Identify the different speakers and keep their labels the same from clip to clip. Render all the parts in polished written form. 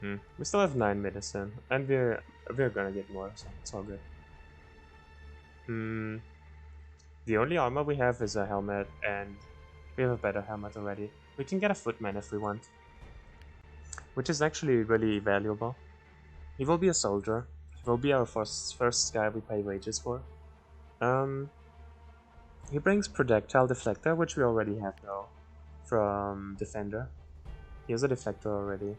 Speaker 1: We still have 9 medicine, and we're gonna get more, so it's all good. The only armor we have is a helmet, and we have a better helmet already. We can get a footman if we want, which is actually really valuable. He will be a soldier. He will be our first guy we pay wages for. He brings projectile deflector, which we already have though, from defender. He has a deflector already.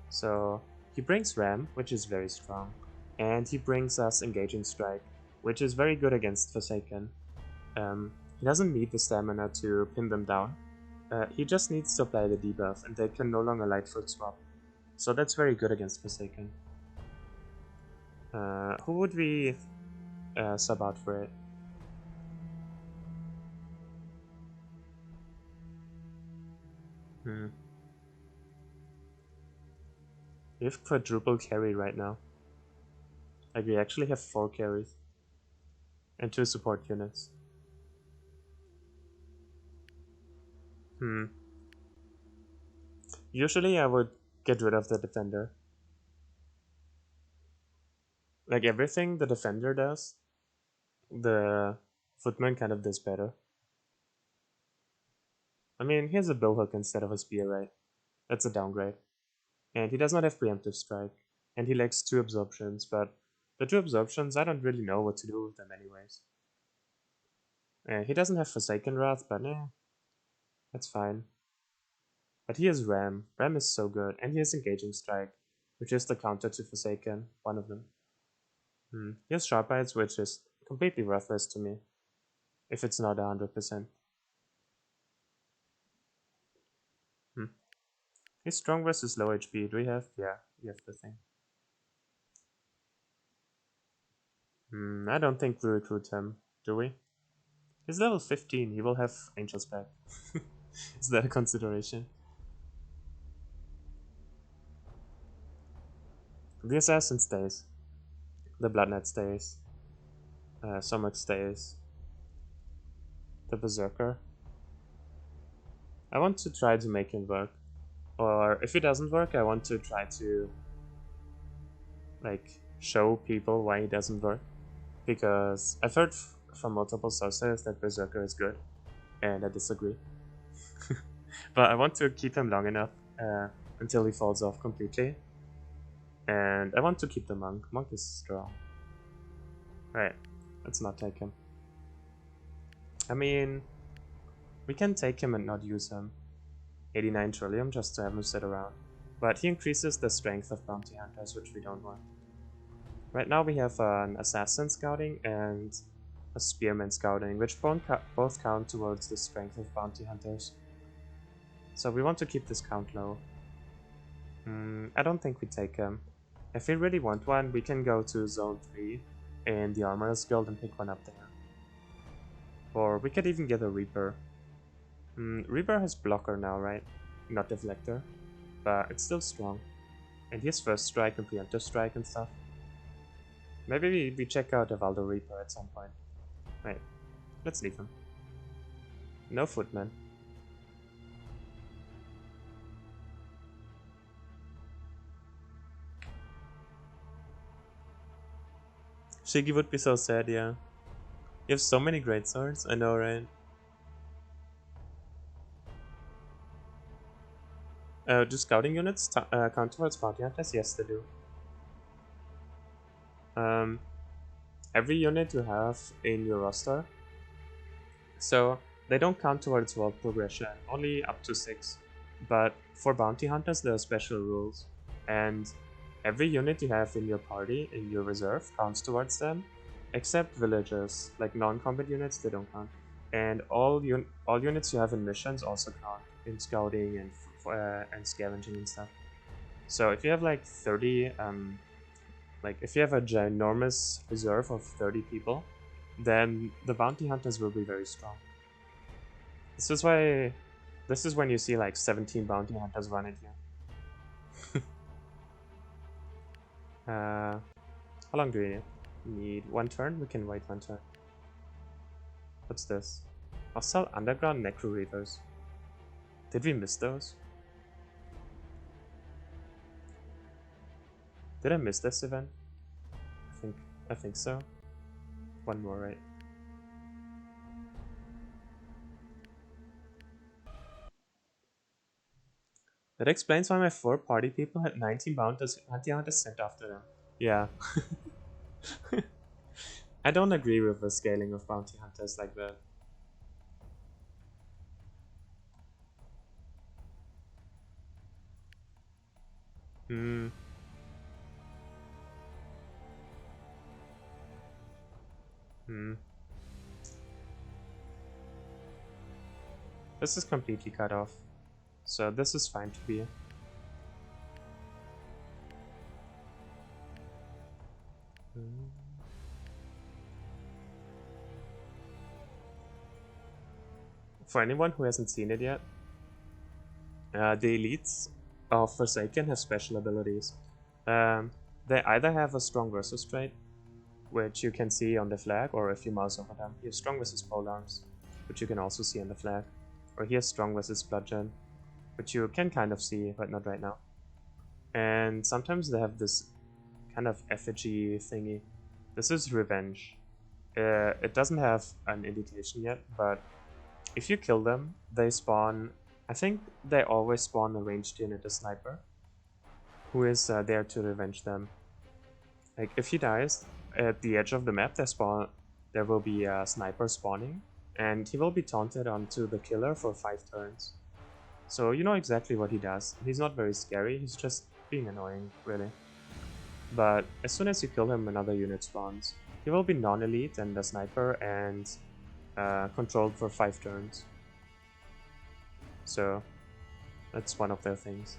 Speaker 1: So he brings ram, which is very strong, and he brings us engaging strike, which is very good against Forsaken. He doesn't need the stamina to pin them down. He just needs to apply the debuff, and they can no longer lightfoot swap. So that's very good against Forsaken. Who would we sub out for it? We have quadruple carry right now. Like, we actually have 4 carries. And 2 support units. Usually I would get rid of the defender. Like, everything the defender does, the footman kind of does better. I mean, he has a billhook instead of a spear, right? That's a downgrade. And he does not have preemptive strike. And he lacks 2 absorptions, but the 2 absorptions, I don't really know what to do with them anyways. He doesn't have Forsaken Wrath, but that's fine. But he has Ram. Ram is so good, and he has Engaging Strike, which is the counter to Forsaken, one of them. He has Sharp Eyes, which is completely worthless to me, if it's not 100%. He's strong versus low HP. Do we have? Yeah, we have the thing. I don't think we recruit him, do we? He's level 15, he will have Angel's back. Is that a consideration? The Assassin stays. The Blood Knight stays. Somok stays. The Berserker. I want to try to make him work. Or if it doesn't work, I want to try to like show people why he doesn't work. Because I've heard from multiple sources that Berserker is good, and I disagree. But I want to keep him long enough until he falls off completely. And I want to keep the monk. Monk is strong. Right, let's not take him. I mean, we can take him and not use him. 89 trillium just to have him sit around. But he increases the strength of bounty hunters, which we don't want. Right now we have an assassin scouting and a spearman scouting, which both count towards the strength of bounty hunters. So we want to keep this count low. I don't think we take him. If we really want one, we can go to Zone 3 in the Armorer's Guild and pick one up there. Or we could even get a Reaper. Reaper has blocker now, right? Not deflector. But it's still strong. And he has first strike and preemptive strike and stuff. Maybe we check out a Valdo Reaper at some point. Right, let's leave him. No footman. Shiggy would be so sad, yeah. You have so many great swords, I know, right? Do scouting units count towards bounty hunters? Yes, they do. Every unit you have in your roster, so they don't count towards world progression, only up to 6. But for bounty hunters, there are special rules, and every unit you have in your party, in your reserve, counts towards them, except villagers, like non-combat units, they don't count. And all units you have in missions also count in scouting and scavenging and stuff. So if you have like 30, like if you have a ginormous reserve of 30 people, then the bounty hunters will be very strong. This is when you see like 17 bounty hunters running here. How long do we need? 1 turn? We can wait 1 turn. What's this? Hostile Underground Necro Reavers. Did we miss those? Did I miss this event? I think so. One more, right? That explains why my 4 party people had 19 bounty hunters sent after them. Yeah. I don't agree with the scaling of bounty hunters like that. Hmm. This is completely cut off. So this is fine to be. For anyone who hasn't seen it yet, the elites of Forsaken have special abilities. They either have a strong versus trait, which you can see on the flag, or if you mouse over them, he has strong versus polearms, which you can also see on the flag. Or he has strong versus bludgeon, which you can kind of see, but not right now. And sometimes they have this kind of effigy thingy. This is revenge. It doesn't have an indication yet, but if you kill them, they spawn. I think they always spawn a ranged unit, a sniper, who is there to revenge them. Like if he dies at the edge of the map, there will be a sniper spawning, and he will be taunted onto the killer for 5 turns. So you know exactly what he does. He's not very scary. He's just being annoying, really. But as soon as you kill him, another unit spawns. He will be non-elite and a sniper and controlled for 5 turns. So that's one of their things.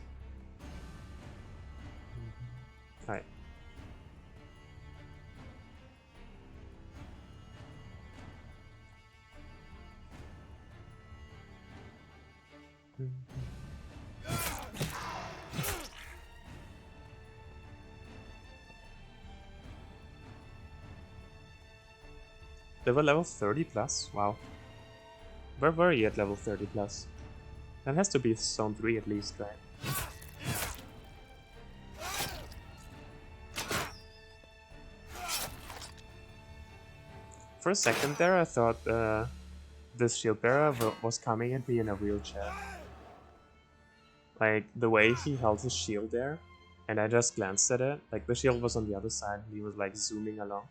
Speaker 1: Alright. They were level 30 plus? Wow. Where were you at level 30 plus? That has to be zone 3 at least, right? For a second there I thought this shield bearer was coming at me in a wheelchair. Like the way he held his shield there, and I just glanced at it, like the shield was on the other side and he was like zooming along.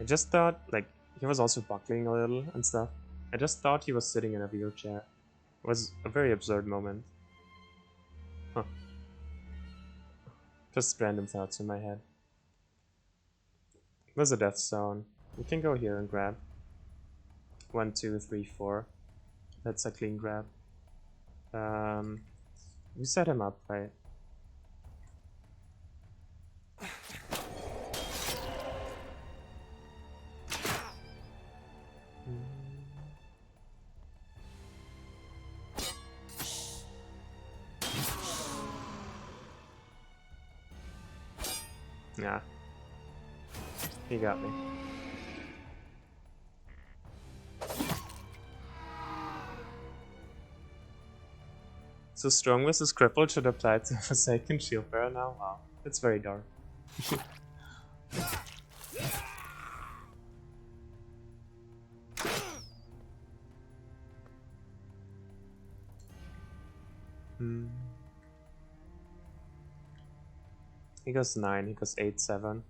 Speaker 1: I just thought, like, he was also buckling a little and stuff. I just thought he was sitting in a wheelchair. It was a very absurd moment. Huh. Just random thoughts in my head. There's a death zone. We can go here and grab. 1, 2, 3, 4. That's a clean grab. We set him up, right? Yeah. He got me. So strong versus crippled should apply to Forsaken Shield Bearer now? Wow, that's very dark. He goes 9, he goes 8, 7.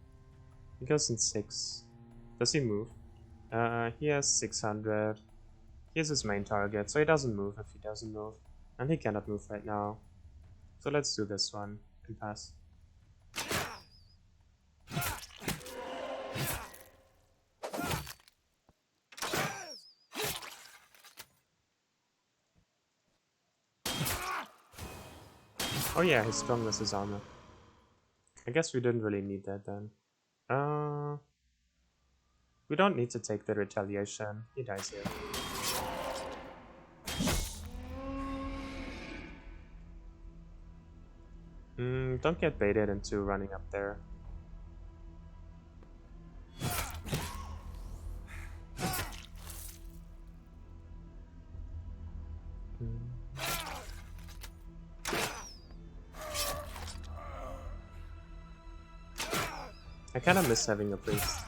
Speaker 1: He goes in 6. Does he move? He has 600. He is his main target, so he doesn't move if he doesn't move. And he cannot move right now. So let's do this one and pass. Oh yeah, his strong versus armor. I guess we didn't really need that then. We don't need to take the retaliation. He dies here. Don't get baited into running up there. I kinda miss having a priest.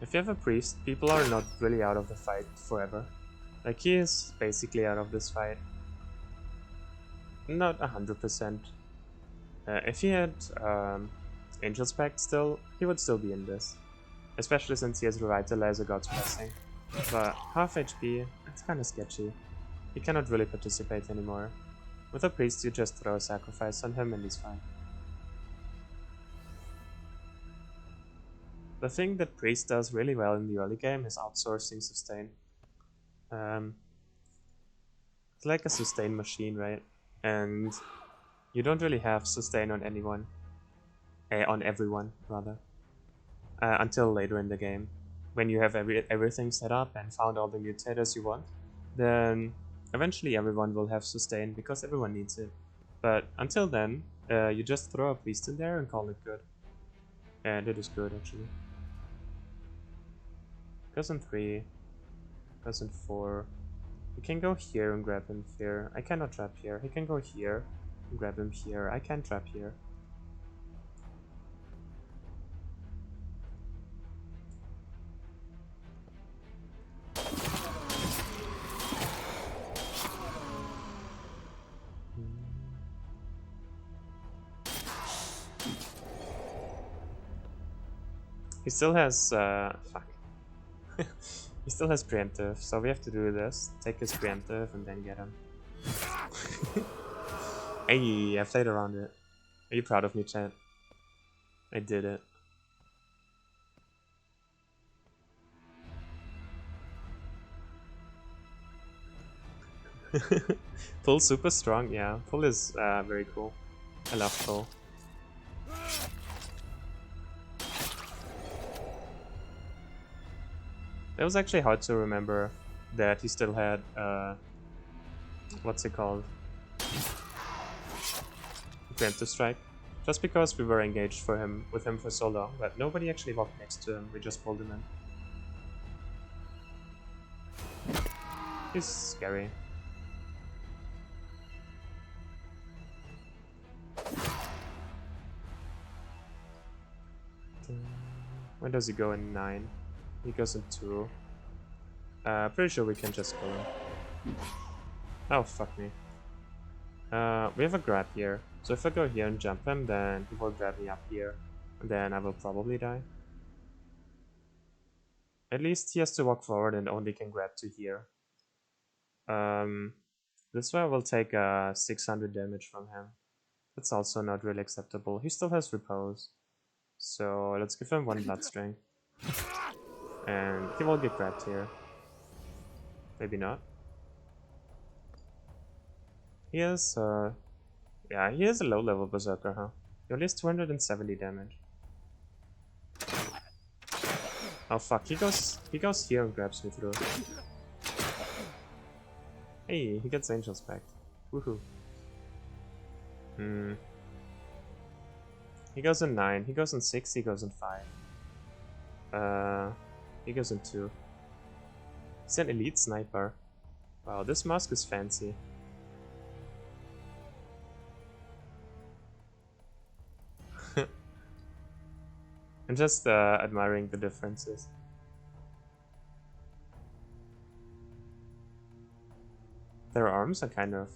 Speaker 1: If you have a priest, people are not really out of the fight forever. Like, he is basically out of this fight. Not 100%. If he had Angel's Pact still, he would still be in this. Especially since he has Revitalizer God's Blessing. But half HP, it's kinda sketchy. He cannot really participate anymore. With a priest, you just throw a sacrifice on him and he's fine. The thing that priest does really well in the early game is outsourcing sustain. It's like a sustain machine, right? And you don't really have sustain on anyone. On everyone, rather. Until later in the game. When you have everything set up and found all the mutators you want, then eventually everyone will have sustain because everyone needs it. But until then, you just throw a priest in there and call it good. And it is good, actually. Goes in 3. Goes in 4. You can go here and grab him here. I cannot trap here. He can go here and grab him here. I can trap here. He still has, fuck. He still has preemptive, so we have to do this. Take his preemptive and then get him. Hey, I played around it. Are you proud of me, chat? I did it. Pull super strong, yeah. Pull is very cool. I love pull. It was actually hard to remember that he still had, what's it called? Preemptive strike. Just because we were engaged with him for so long, but nobody actually walked next to him, we just pulled him in. He's scary. When does he go in 9? He goes in 2. Pretty sure we can just kill him. Oh, fuck me. We have a grab here. So if I go here and jump him, then he will grab me up here. And then I will probably die. At least he has to walk forward and only can grab to here. This way I will take 600 damage from him. That's also not really acceptable. He still has repose. So let's give him 1 blood string. And he will get grabbed here. Maybe not. He has, yeah, he is a low level berserker, huh? He only has 270 damage. Oh fuck, he goes here and grabs me through. Hey, he gets Angel's Pact. Woohoo. He goes in 9, he goes in 6, he goes in 5. He goes in 2. He's an elite sniper. Wow, this mask is fancy. I'm just admiring the differences. Their arms are kind of...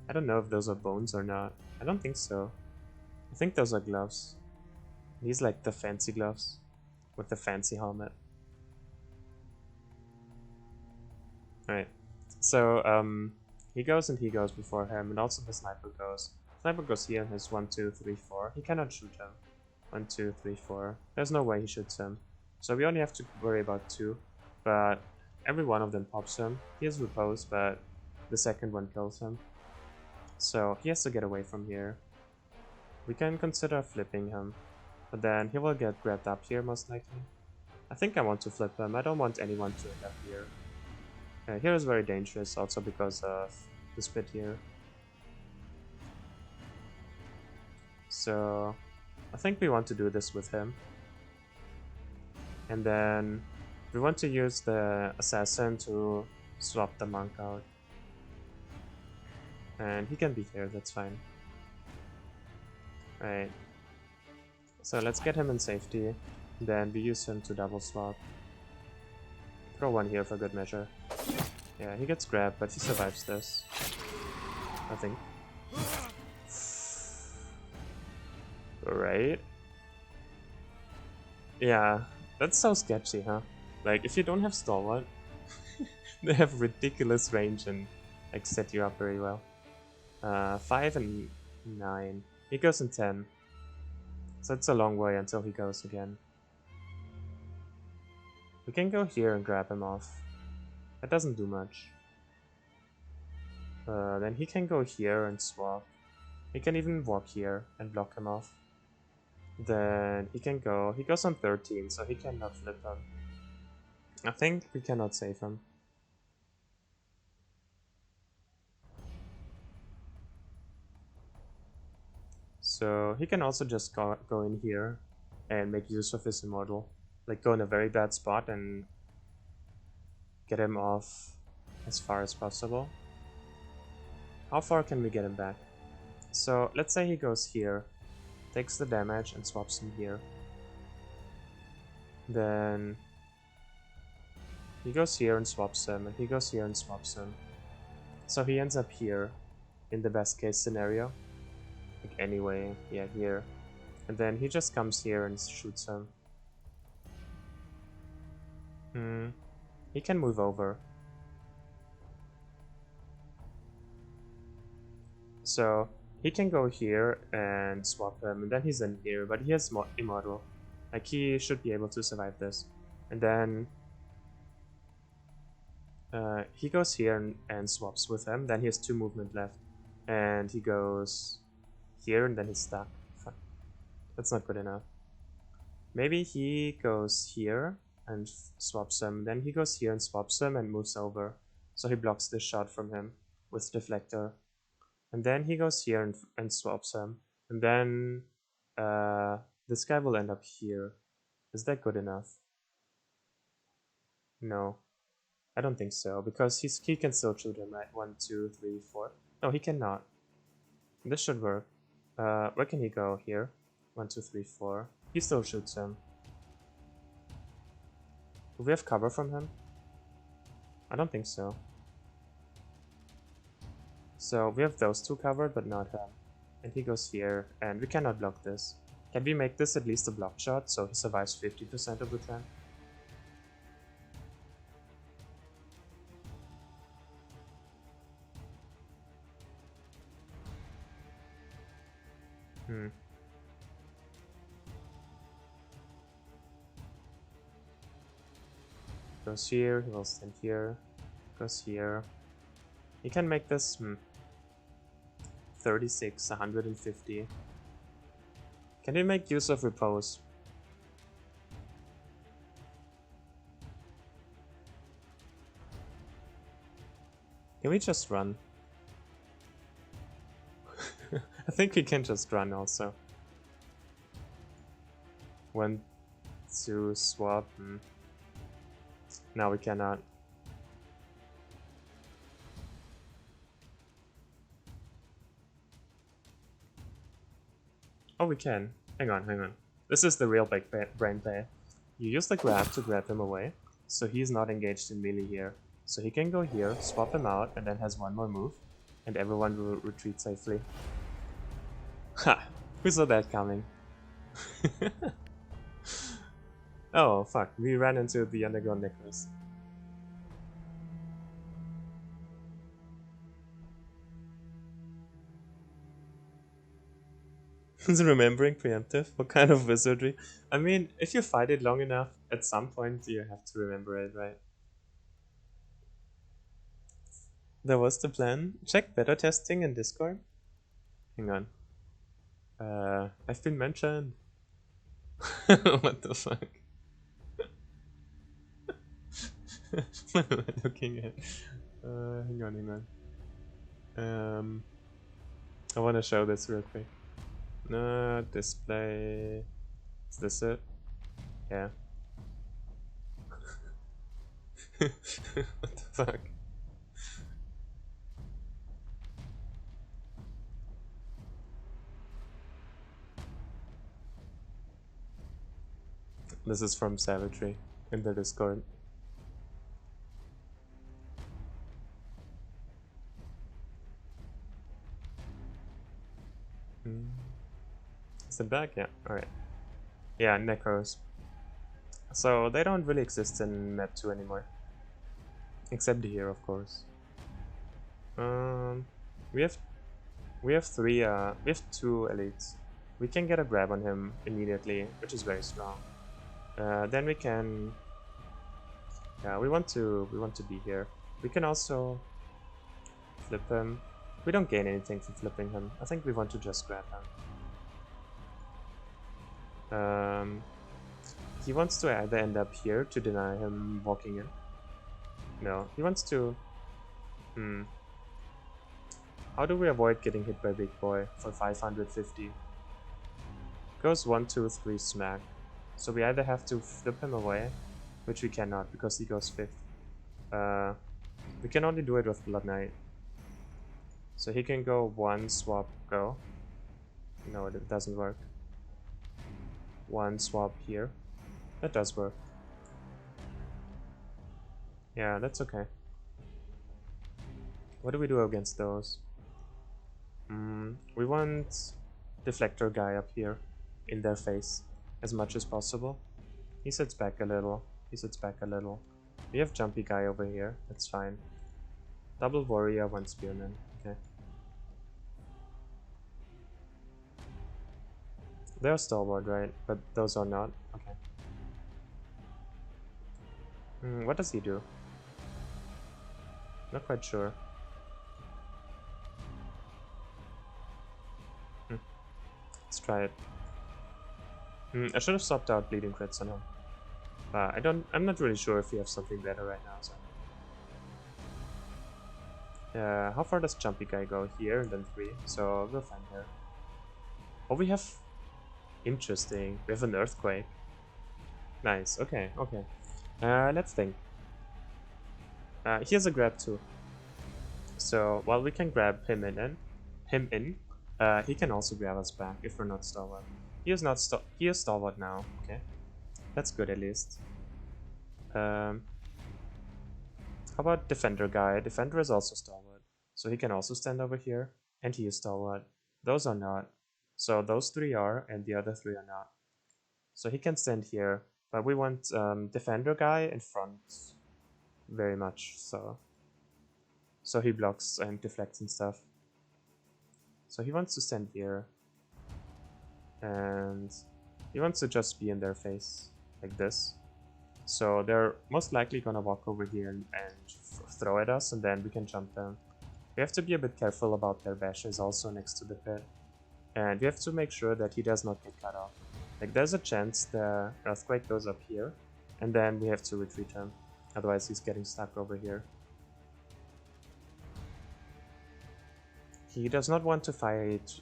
Speaker 1: I don't know if those are bones or not. I don't think so. I think those are gloves. These like the fancy gloves. With the fancy helmet. Alright. So, he goes and he goes before him, and also the sniper goes. Sniper goes here and has 1, 2, 3, 4. He cannot shoot him. 1, 2, 3, 4. There's no way he shoots him. So we only have to worry about 2. But every one of them pops him. He has repose, but the second one kills him. So he has to get away from here. We can consider flipping him. But then he will get grabbed up here most likely. I think I want to flip him. I don't want anyone to end up here. Here is very dangerous also because of the spit here. So I think we want to do this with him. And then we want to use the assassin to swap the monk out. And he can be here, that's fine. Right. So let's get him in safety. Then we use him to double swap. Throw one here for good measure. Yeah, he gets grabbed, but he survives this. I think. Right. Yeah, that's so sketchy, huh? Like, if you don't have Stalwart, they have ridiculous range and like set you up very well. 5 and 9. He goes in 10. So it's a long way until he goes again. We can go here and grab him off. That doesn't do much. Then he can go here and swap. He can even walk here and block him off. Then he can go. He goes on 13, so he cannot flip him. I think we cannot save him. So he can also just go in here and make use of his immortal. Like go in a very bad spot and get him off as far as possible. How far can we get him back? So let's say he goes here, takes the damage and swaps him here. Then he goes here and swaps him, and he goes here and swaps him. So he ends up here in the best case scenario. Like anyway, yeah, here. And then he just comes here and shoots him. He can move over. So he can go here and swap him, and then he's in here, but he has immortal. Like he should be able to survive this. And then he goes here and swaps with him, then he has 2 movement left. And he goes here and then he's stuck. Fuck. That's not good enough. Maybe he goes here and swaps him, then he goes here and swaps him and moves over. So he blocks this shot from him with Deflector. And then he goes here and swaps him. And then this guy will end up here. Is that good enough? No. I don't think so, because he can still shoot him, right? 1, 2, 3, 4. No, he cannot. This should work. Where can he go? Here? 1, 2, 3, 4. He still shoots him. Do we have cover from him? I don't think so. So we have those 2 covered, but not him. And he goes here, and we cannot block this. Can we make this at least a block shot, so he survives 50% of the time? Goes here, he will stand here. Goes here. He can make this 36, 150. Can we make use of repose? Can we just run? I think we can just run also. 1, 2, swap. No, we cannot. Oh, we can. Hang on. This is the real big brain play. You use the grab to grab him away, so he's not engaged in melee here. So he can go here, swap him out, and then has 1 more move, and everyone will retreat safely. Ha! Who saw that coming? Oh, fuck. We ran into the underground necklace. Is remembering preemptive? What kind of wizardry? I mean, if you fight it long enough, at some point you have to remember it, right? That was the plan. Check beta testing in Discord. Hang on. I've been mentioned. What the fuck? What am I looking at? Hang on. I want to show this real quick. Display. Is this it? Yeah. What the fuck? This is from Savagery in the Discord. Is it back? Yeah, alright. Yeah, Necros. So they don't really exist in map 2 anymore. Except here, of course. We have we have two elites. We can get a grab on him immediately, which is very strong. Then we can. Yeah, we want to be here. We can also flip him. We don't gain anything from flipping him. I think we want to just grab him. He wants to either end up here to deny him walking in. No, he wants to. How do we avoid getting hit by Big Boy for 550? Goes 1, 2, 3 smack. So we either have to flip him away, which we cannot because he goes 5th. We can only do it with Blood Knight. So he can go 1, swap, go. No, it doesn't work. 1, swap here. That does work. Yeah, that's okay. What do we do against those? We want Deflector guy up here in their face as much as possible. He sits back a little. He sits back a little. We have Jumpy guy over here. That's fine. Double Warrior, 1 Spearman. Okay. They're Stalwart, right? But those are not. Okay. What does he do? Not quite sure. Let's try it. I should have swapped out Bleeding Crits on him. I'm not really sure if we have something better right now, so. How far does Jumpy Guy go? Here, and then 3, so we'll find here. Oh, we have... Interesting. We have an Earthquake. Nice, okay, okay. Let's think. Here's a grab too. So, while we can grab him in, he can also grab us back if we're not Stalwart. He is Stalwart now, okay. That's good at least. How about Defender guy? Defender is also Stalwart. So he can also stand over here, and he is Stalwart. Those are not. So those 3 are, and the other 3 are not. So he can stand here, but we want Defender guy in front very much, so he blocks and deflects and stuff. So he wants to stand here, and he wants to just be in their face, like this. So they're most likely gonna walk over here and throw at us, and then we can jump them. We have to be a bit careful about their bashes also next to the pit. And we have to make sure that he does not get cut off. Like, there's a chance the Earthquake goes up here, and then we have to retreat him. Otherwise he's getting stuck over here. He does not want to fight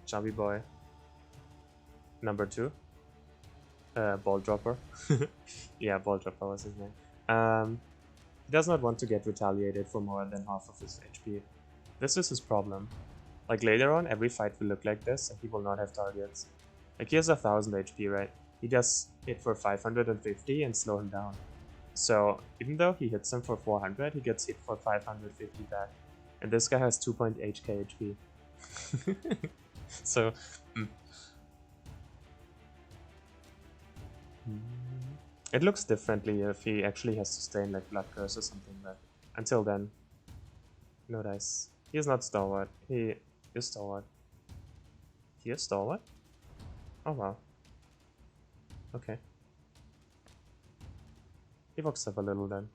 Speaker 1: Chubby Boy. Number 2. Ball Dropper. Yeah, Ball Dropper was his name. He does not want to get retaliated for more than half of his HP. This is his problem. Like, later on, every fight will look like this, and he will not have targets. Like, he has 1000 HP, right? He does hit for 550 and slow him down. So, even though he hits him for 400, he gets hit for 550 back. And this guy has 2.8k HP. So, it looks differently if he actually has to stay in like Blood Curse or something, but until then, no dice. He is not Stalwart. He is Stalwart. He is Stalwart? Oh wow. Okay. He walks up a little then.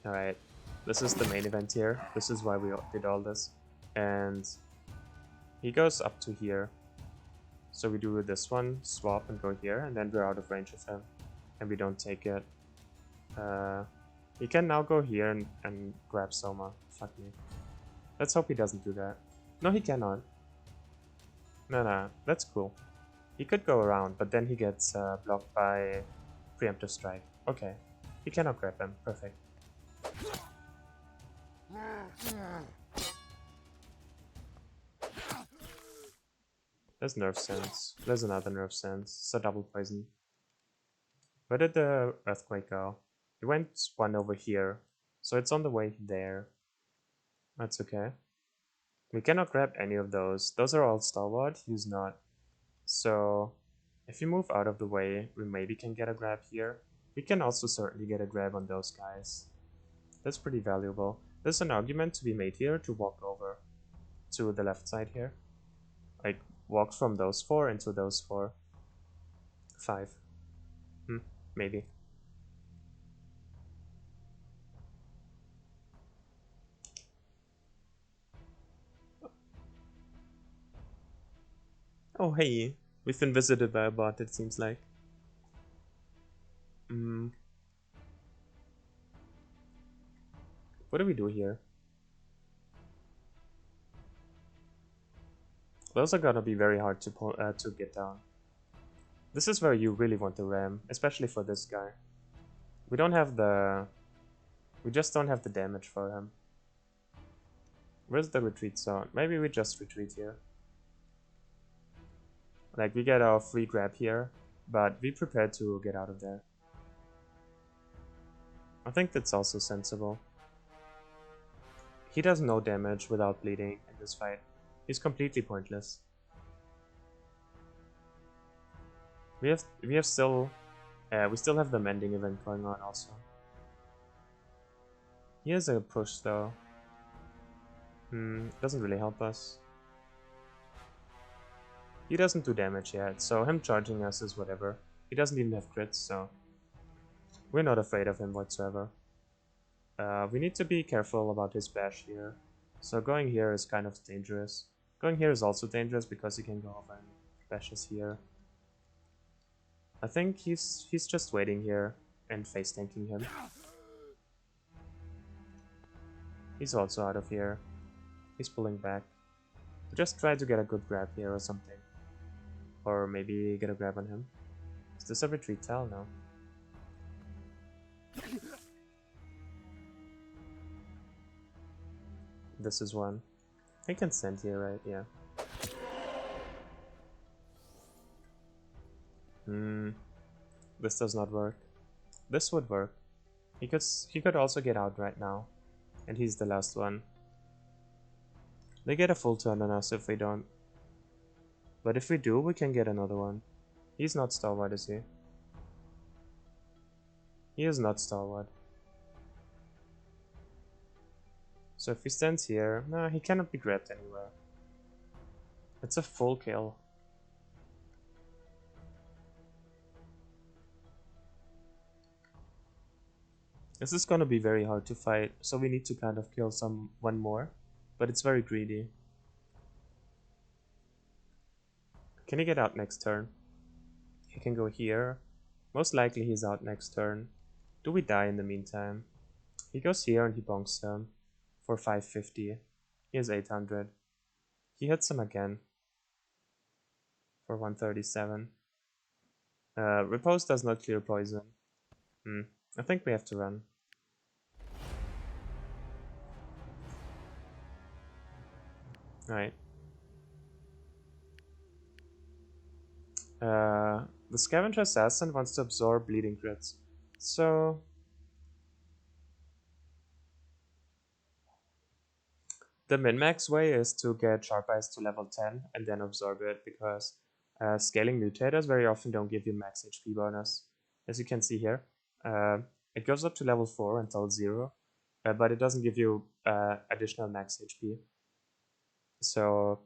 Speaker 1: Alright. This is the main event here. This is why we did all this. And he goes up to here. So we do this one, swap and go here, and then we're out of range of him. And we don't take it. He can now go here and grab Soma. Fuck me. Let's hope he doesn't do that. No, he cannot. No, that's cool. He could go around, but then he gets blocked by Preemptive Strike. Okay. He cannot grab him. Perfect. There's Nerve Sense. There's another Nerve Sense. It's a double poison. Where did the earthquake go? It went one over here, so it's on the way there. That's okay. We cannot grab any of those. Those are all stalwart, he's not. So if you move out of the way, we maybe can get a grab here. We can also certainly get a grab on those guys. That's pretty valuable. There's an argument to be made here to walk over to the left side here. Like, walk from those four into those four. 5. Maybe. Oh, hey. We've been visited by a bot, it seems like. What do we do here? Those are gonna be very hard to get down. This is where you really want to ram, especially for this guy. We don't have the... We just don't have the damage for him. Where's the retreat zone? Maybe we just retreat here. Like, we get our free grab here, but be prepared to get out of there. I think that's also sensible. He does no damage without bleeding in this fight. He's completely pointless. We still have the mending event going on also. He has a push though. Doesn't really help us. He doesn't do damage yet, so him charging us is whatever. He doesn't even have crits, so we're not afraid of him whatsoever. We need to be careful about his bash here. So going here is kind of dangerous. Going here is also dangerous because he can go over and bashes here. I think he's just waiting here and face tanking him. He's also out of here. He's pulling back. Just try to get a good grab here or something. Or maybe get a grab on him. Is this a retreat tile? No. This is one. I can send here, right? Yeah. This does not work. This would work. He could also get out right now. And he's the last one. They get a full turn on us if we don't. But if we do, we can get another one. He's not stalwart, is he? He is not stalwart. So if he stands here, nah, he cannot be grabbed anywhere. It's a full kill. This is gonna be very hard to fight, so we need to kind of kill one more. But it's very greedy. Can he get out next turn? He can go here. Most likely he's out next turn. Do we die in the meantime? He goes here and he bonks him for 550. He has 800. He hits him again for 137. Repose does not clear poison. I think we have to run. Alright. The Scavenger Assassin wants to absorb bleeding crits. So... the min-max way is to get Sharp Eyes to level 10 and then absorb it, because scaling mutators very often don't give you max HP bonus. As you can see here, it goes up to level 4 until 0, but it doesn't give you additional max HP. So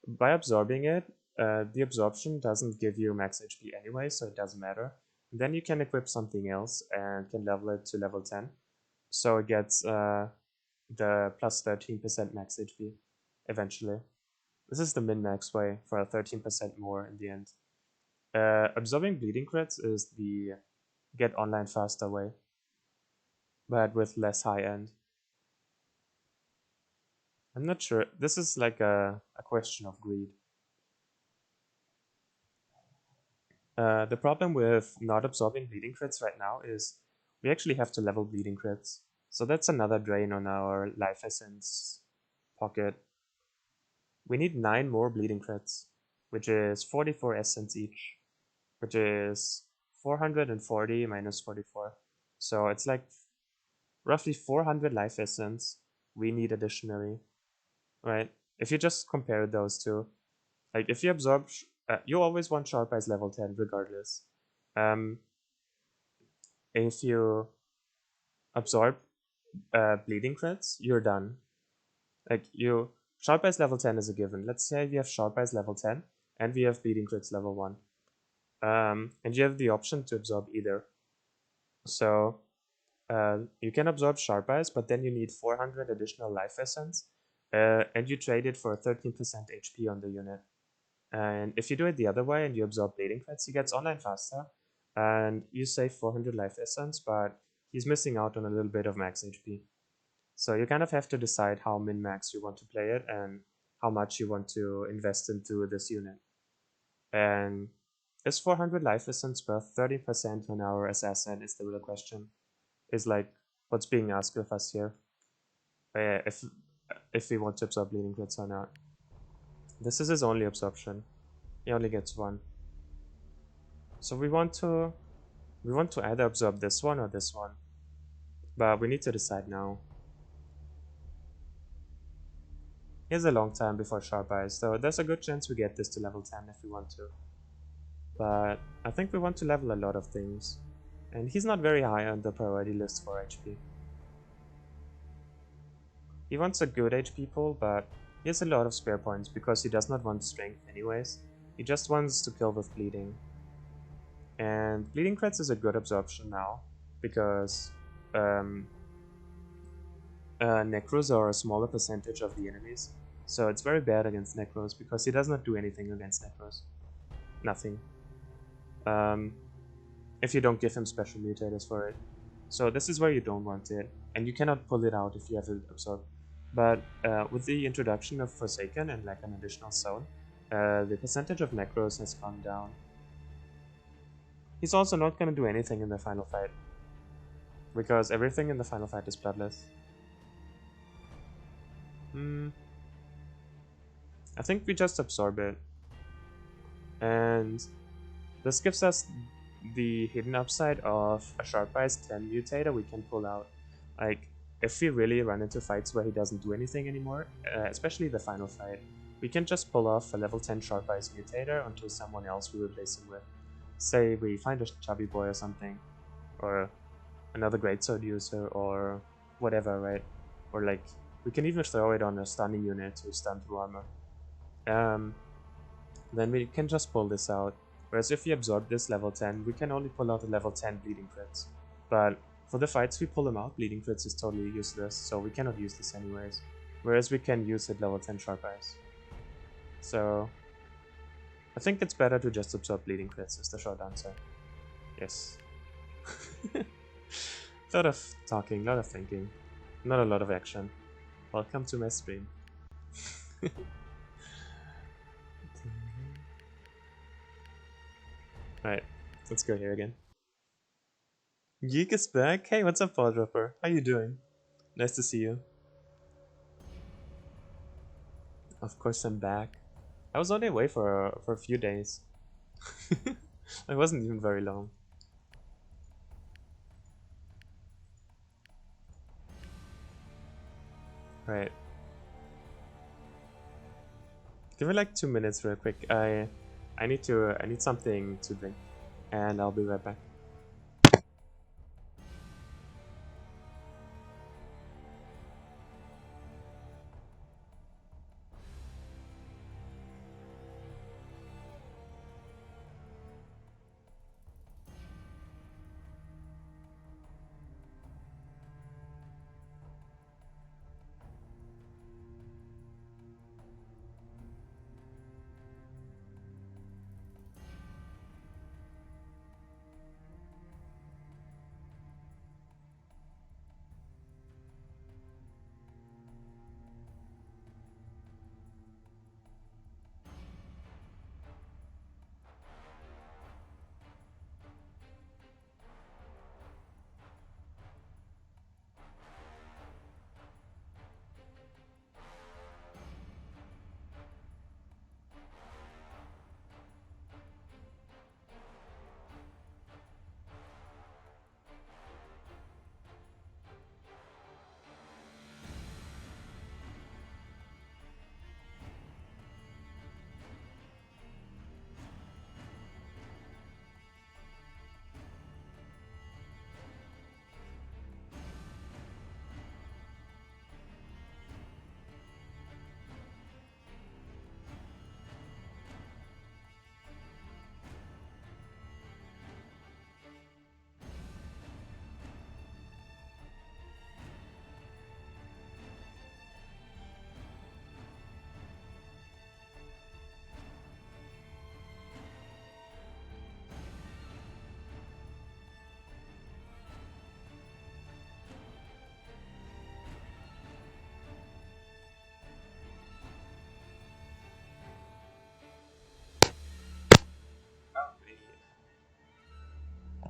Speaker 1: by absorbing it, the absorption doesn't give you max HP anyway, so it doesn't matter. And then you can equip something else and can level it to level 10. So it gets the plus 13% max HP eventually. This is the min-max way for a 13% more in the end. Absorbing bleeding crits is the get online faster way, but with less high end. I'm not sure. This is like a question of greed. The problem with not absorbing bleeding crits right now is we actually have to level bleeding crits. So that's another drain on our life essence pocket. We need 9 more bleeding crits, which is 44 essence each, which is 440 minus 44. So it's like roughly 400 life essence we need additionally, right? If you just compare those two, like if you absorb, you always want Sharp Eyes level 10 regardless. If you absorb bleeding crits, you're done. Like Sharp Eyes level 10 is a given. Let's say we have Sharp Eyes level 10 and we have bleeding crits level 1. And you have the option to absorb either. So you can absorb Sharp Eyes, but then you need 400 additional life essence, and you trade it for 13% HP on the unit. And if you do it the other way and you absorb bleeding crits, he gets online faster, and you save 400 life essence, but he's missing out on a little bit of max HP. So you kind of have to decide how min-max you want to play it and how much you want to invest into this unit. And is 400 life essence worth 30% on our assassin is the real question. Is like what's being asked of us here. If we want to absorb bleeding crits or not. This is his only absorption. He only gets one. So we want to either absorb this one or this one. But we need to decide now. He has a long time before Sharp Eyes, so there's a good chance we get this to level 10 if we want to. But I think we want to level a lot of things. And he's not very high on the priority list for HP. He wants a good HP pool, but he has a lot of spare points because he does not want strength anyways. He just wants to kill with bleeding. And bleeding crits is a good absorption now, because Necros are a smaller percentage of the enemies. So it's very bad against Necros because he does not do anything against Necros. Nothing. If you don't give him special mutators for it. So this is where you don't want it, and you cannot pull it out if you have it absorbed. But with the introduction of Forsaken and like an additional zone, the percentage of Necros has gone down. He's also not going to do anything in the final fight, because everything in the final fight is bloodless. I think we just absorb it. And this gives us the hidden upside of a Sharp Eyes 10 mutator we can pull out. Like, if we really run into fights where he doesn't do anything anymore, especially the final fight, we can just pull off a level 10 Sharp Eyes mutator onto someone else we replace him with. Say we find a chubby boy or something, or another greatsword user, or whatever, right? Or like, we can even throw it on a stunning unit to stun through armor. Then we can just pull this out. Whereas if we absorb this level 10, we can only pull out a level 10 bleeding crits. But for the fights we pull them out, bleeding crits is totally useless, so we cannot use this anyways. Whereas we can use it level 10 Sharp Eyes. So I think it's better to just absorb bleeding crits is the short answer. Yes. Lot of talking, lot of thinking, not a lot of action. Welcome to my stream. Alright, let's go here again. Geek is back. Hey, what's up, Paul Dropper? How you doing? Nice to see you. Of course I'm back. I was only away for a few days. It wasn't even very long. Right. Give me like 2 minutes real quick. I need something to drink, and I'll be right back.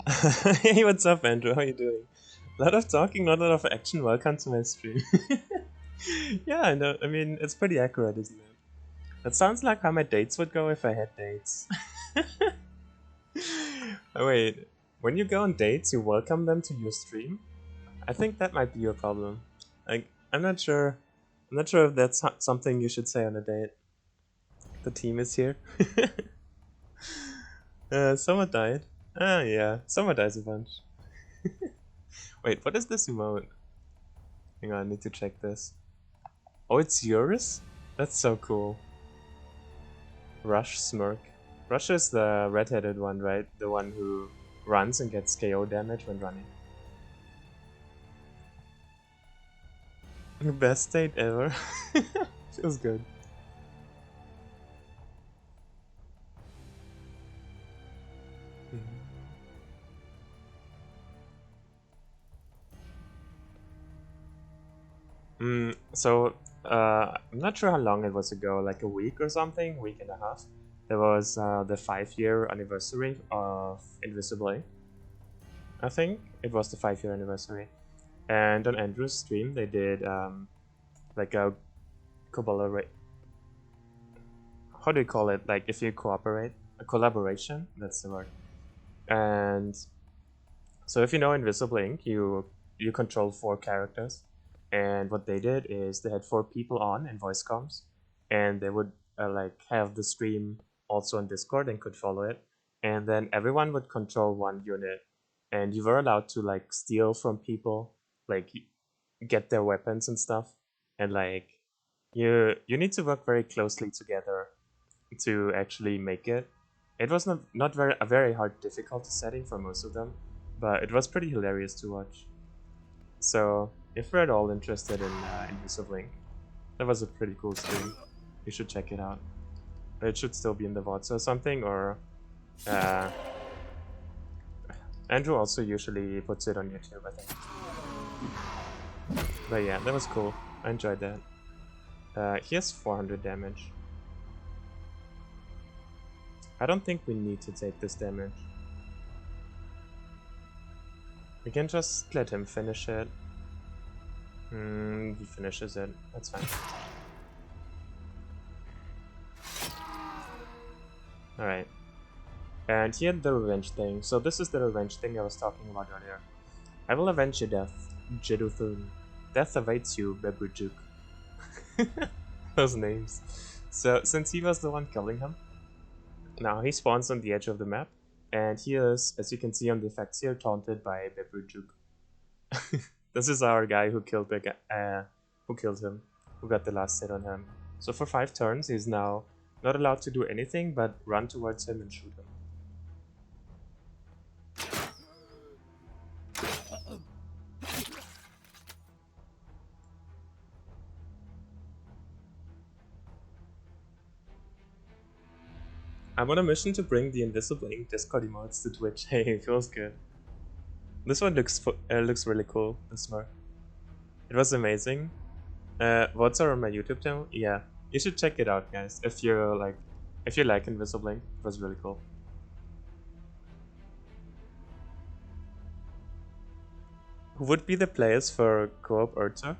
Speaker 1: Hey, what's up, Andrew? How you doing? A lot of talking, not a lot of action. Welcome to my stream. Yeah, I know. I mean, it's pretty accurate, isn't it? That sounds like how my dates would go if I had dates. Oh, wait, when you go on dates, you welcome them to your stream? I think that might be your problem. Like, I'm not sure. I'm not sure if that's something you should say on a date. The team is here. Someone died. Ah, yeah. Someone dies a bunch. Wait, what is this emote? Hang on, I need to check this. Oh, it's yours? That's so cool. Rush Smirk. Rush is the red-headed one, right? The one who runs and gets KO damage when running. Best date ever. Feels good. So, I'm not sure how long it was ago, like a week or something, week and a half. There was the 5-year anniversary of Invisible Ink. I think it was the 5-year anniversary. And on Andrew's stream, they did like a collaborate. How do you call it? Like if you cooperate, a collaboration. That's the word. And so if you know Invisible Ink, you control 4 characters. And what they did is they had 4 people on in voice comms, and they would like have the stream also on Discord and could follow it. And then everyone would control 1 unit, and you were allowed to like steal from people, like get their weapons and stuff. And like you need to work very closely together to actually make it. It was not a very hard difficulty setting for most of them, but it was pretty hilarious to watch. So if we're at all interested in Invisible Ink, that was a pretty cool stream. You should check it out. It should still be in the VODs or something, or Andrew also usually puts it on YouTube, I think. But yeah, that was cool. I enjoyed that. He has 400 damage. I don't think we need to take this damage. We can just let him finish it. He finishes it. That's fine. Alright. And he had the revenge thing. So this is the revenge thing I was talking about earlier. I will avenge your death, Jiduthun. Death awaits you, Bebrujuk. Those names. So since he was the one killing him, now he spawns on the edge of the map, and he is, as you can see on the effects here, taunted by Bebrujuk. This is our guy who killed the guy, who got the last hit on him. So for 5 turns, he's now not allowed to do anything but run towards him and shoot him. I'm on a mission to bring the Invisible Ink Discord emotes to Twitch. Hey, it feels good. This one looks really cool, this one. It was amazing. VODs are on my YouTube channel. Yeah, you should check it out, guys. If you like Invisible Ink, it was really cool. Who would be the players for co-op Urtuk?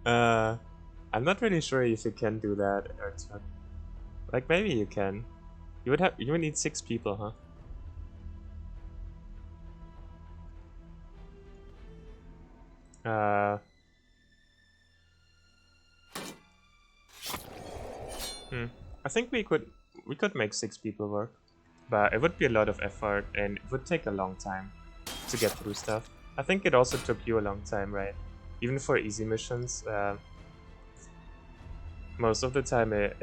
Speaker 1: I'm not really sure if you can do that, Urtuk. Like maybe you can. You would need 6 people, huh? I think we could make 6 people work, but it would be a lot of effort and it would take a long time to get through stuff. I think it also took you a long time, right? Even for easy missions, most of the time it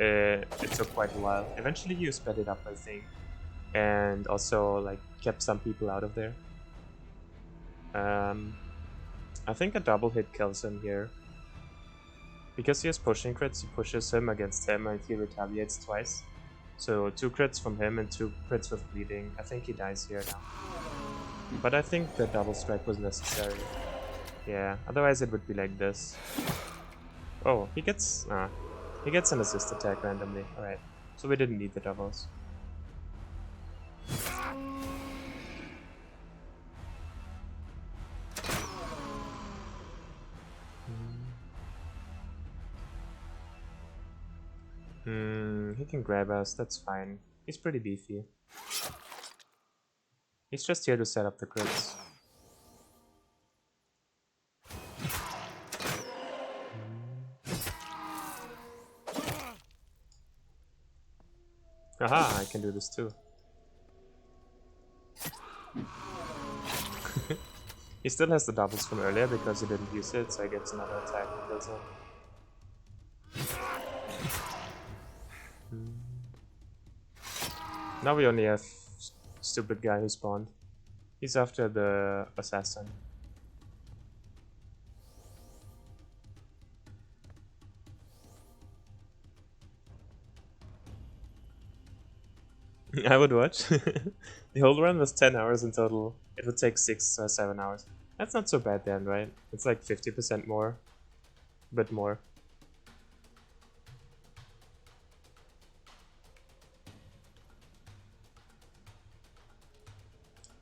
Speaker 1: took quite a while. Eventually you sped it up, I think, and also like kept some people out of there. I think a double hit kills him here. Because he has pushing crits, he pushes him against him and he retaliates twice. So 2 crits from him and 2 crits with bleeding. I think he dies here now. But I think the double strike was necessary. Yeah, otherwise it would be like this. Oh, he gets an assist attack randomly. Alright, so we didn't need the doubles. He can grab us, that's fine. He's pretty beefy. He's just here to set up the crits. Aha, I can do this too. He still has the doubles from earlier because he didn't use it, so he gets another attack and kills him. Now we only have stupid guy who spawned. He's after the assassin. I would watch. The whole run was 10 hours in total. It would take 6 or 7 hours. That's not so bad then, right? It's like 50% more. A bit more.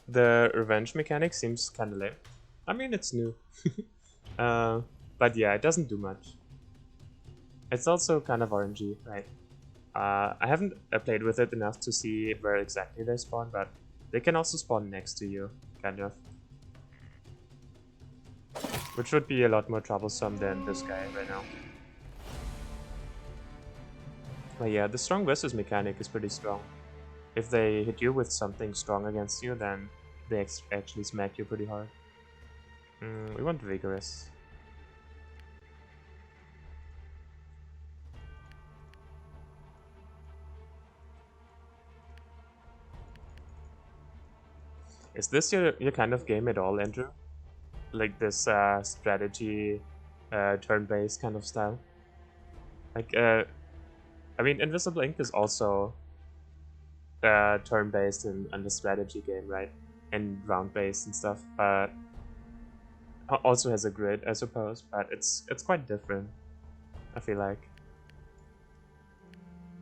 Speaker 1: The revenge mechanic seems kinda lame. I mean, it's new. But yeah, it doesn't do much. It's also kind of RNG, right? I haven't played with it enough to see where exactly they spawn, but they can also spawn next to you, kind of. Which would be a lot more troublesome than this guy right now. But yeah, the strong versus mechanic is pretty strong. If they hit you with something strong against you, then they actually smack you pretty hard. We want vigorous. Is this your kind of game at all, Andrew? Like this strategy, turn-based kind of style? Like, I mean, Invisible Ink is also turn-based and the strategy game, right? And round-based and stuff, but also has a grid, I suppose. But it's quite different, I feel like.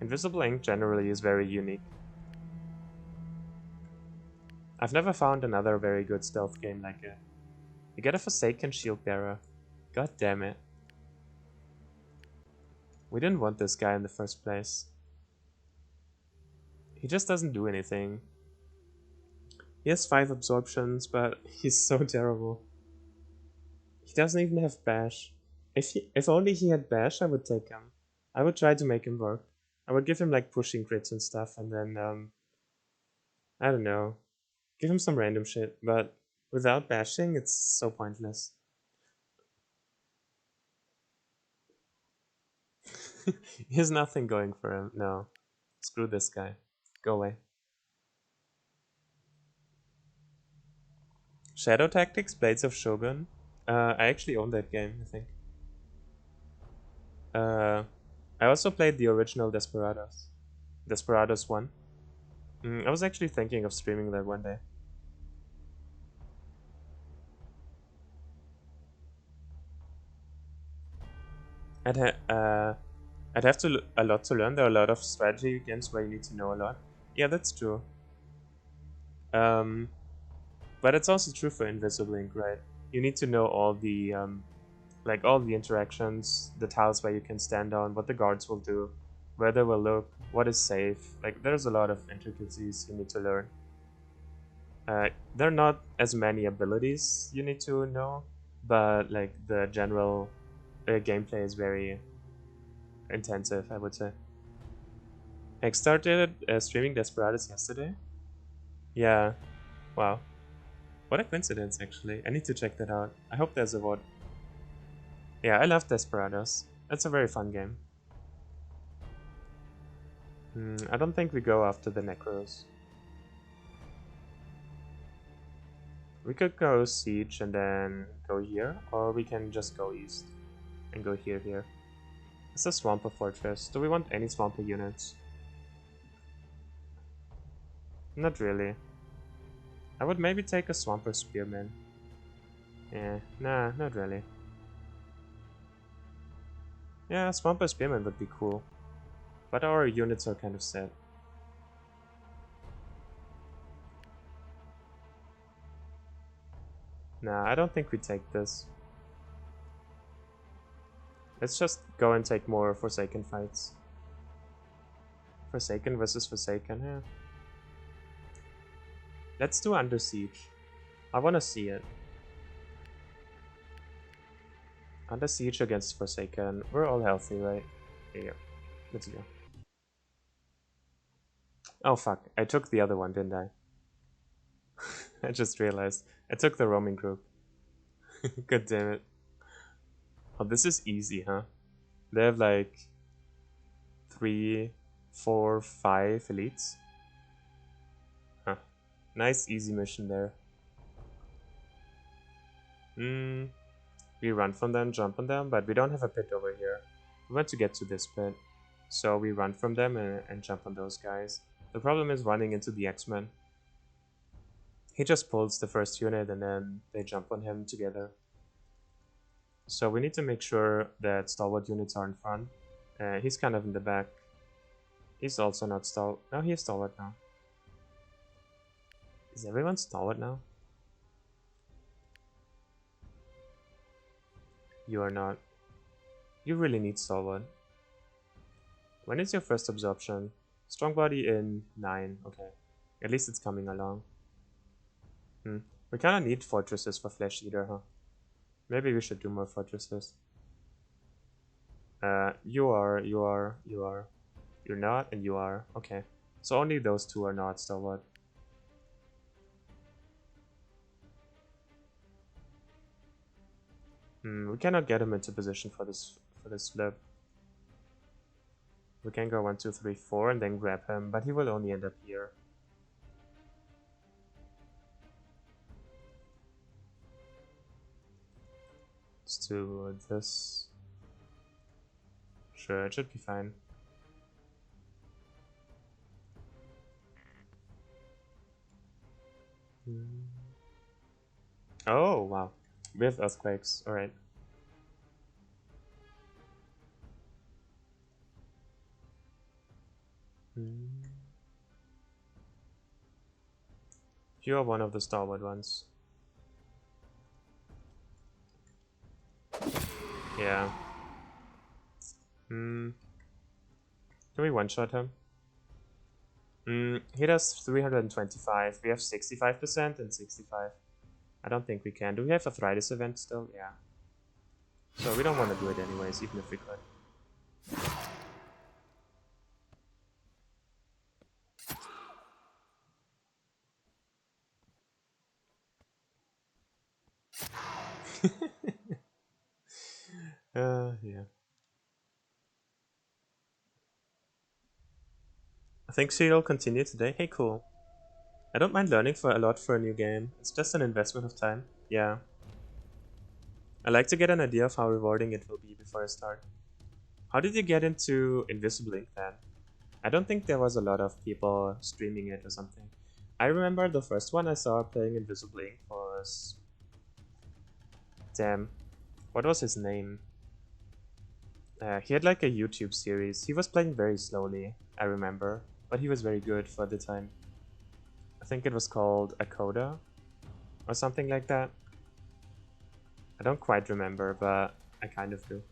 Speaker 1: Invisible Ink generally is very unique. I've never found another very good stealth game like it. You get a Forsaken Shield Bearer. God damn it. We didn't want this guy in the first place. He just doesn't do anything. He has 5 absorptions, but he's so terrible. He doesn't even have bash. If only he had bash, I would take him. I would try to make him work. I would give him like pushing crits and stuff, and then I don't know, give him some random shit. But without bashing, it's so pointless. He has nothing going for him. No, screw this guy. Go away. Shadow Tactics, Blades of Shogun. I actually own that game, I think. I also played the original Desperados. Desperados 1. I was actually thinking of streaming that one day. I'd have a lot to learn. There are a lot of strategy games where you need to know a lot. Yeah, that's true. But it's also true for Invisible Ink, right? You need to know all the like all the interactions, the tiles where you can stand on, what the guards will do, where they will look, what is safe. Like there's a lot of intricacies you need to learn. There are not as many abilities you need to know, but like the general gameplay is very intensive, I would say. I started streaming Desperados yesterday. Yeah, wow. What a coincidence, actually. I need to check that out. I hope there's a vote. Yeah, I love Desperados. It's a very fun game. I don't think we go after the Necros. We could go Siege and then go here, or we can just go east and go here. It's a Swamper Fortress. Do we want any Swamper units? Not really. I would maybe take a Swamper Spearman. Yeah, nah, not really. Yeah, Swamper Spearman would be cool. But our units are kind of set. Nah, I don't think we take this. Let's just go and take more Forsaken fights. Forsaken versus Forsaken, yeah. Let's do Under Siege. I wanna see it. Under Siege against Forsaken. We're all healthy, right? Yeah. Let's go. Oh fuck, I took the other one, didn't I? I just realized. I took the roaming group. God damn it. Oh, this is easy, huh? They have like 3, 4, 5 elites. Huh. Nice easy mission there. We run from them, jump on them, but we don't have a pit over here. We want to get to this pit. So we run from them and jump on those guys. The problem is running into the X-Men. He just pulls the first unit and then they jump on him together. So we need to make sure that stalwart units are in front. He's kind of in the back. He's also not stalwart. No, he is stalwart now. Is everyone stalwart now? You are not. You really need stalwart. When is your first absorption? Strong body in 9. Okay. At least it's coming along. We kinda need fortresses for Flesh Eater, huh? Maybe we should do more fortresses. You're not, and you are. Okay. So only those two are not stalwart. We cannot get him into position for this flip. We can go 1, 2, 3, 4 and then grab him, but he will only end up here. Let's do this. Sure, it should be fine. Oh, wow. We have earthquakes, alright. You are one of the stalwart ones. Yeah. Can we one-shot him? He does 325. We have 65% and 65. I don't think we can. Do we have arthritis event still? Yeah. So we don't want to do it anyways, even if we could. Yeah. I think she'll continue today. Hey, cool. I don't mind learning for a lot for a new game. It's just an investment of time. Yeah. I like to get an idea of how rewarding it will be before I start. How did you get into Invisible Ink then? I don't think there was a lot of people streaming it or something. I remember the first one I saw playing Invisible Ink was... Damn. What was his name? He had like a YouTube series. He was playing very slowly, I remember. But he was very good for the time. I think it was called Akoda or something like that. I don't quite remember, but I kind of do.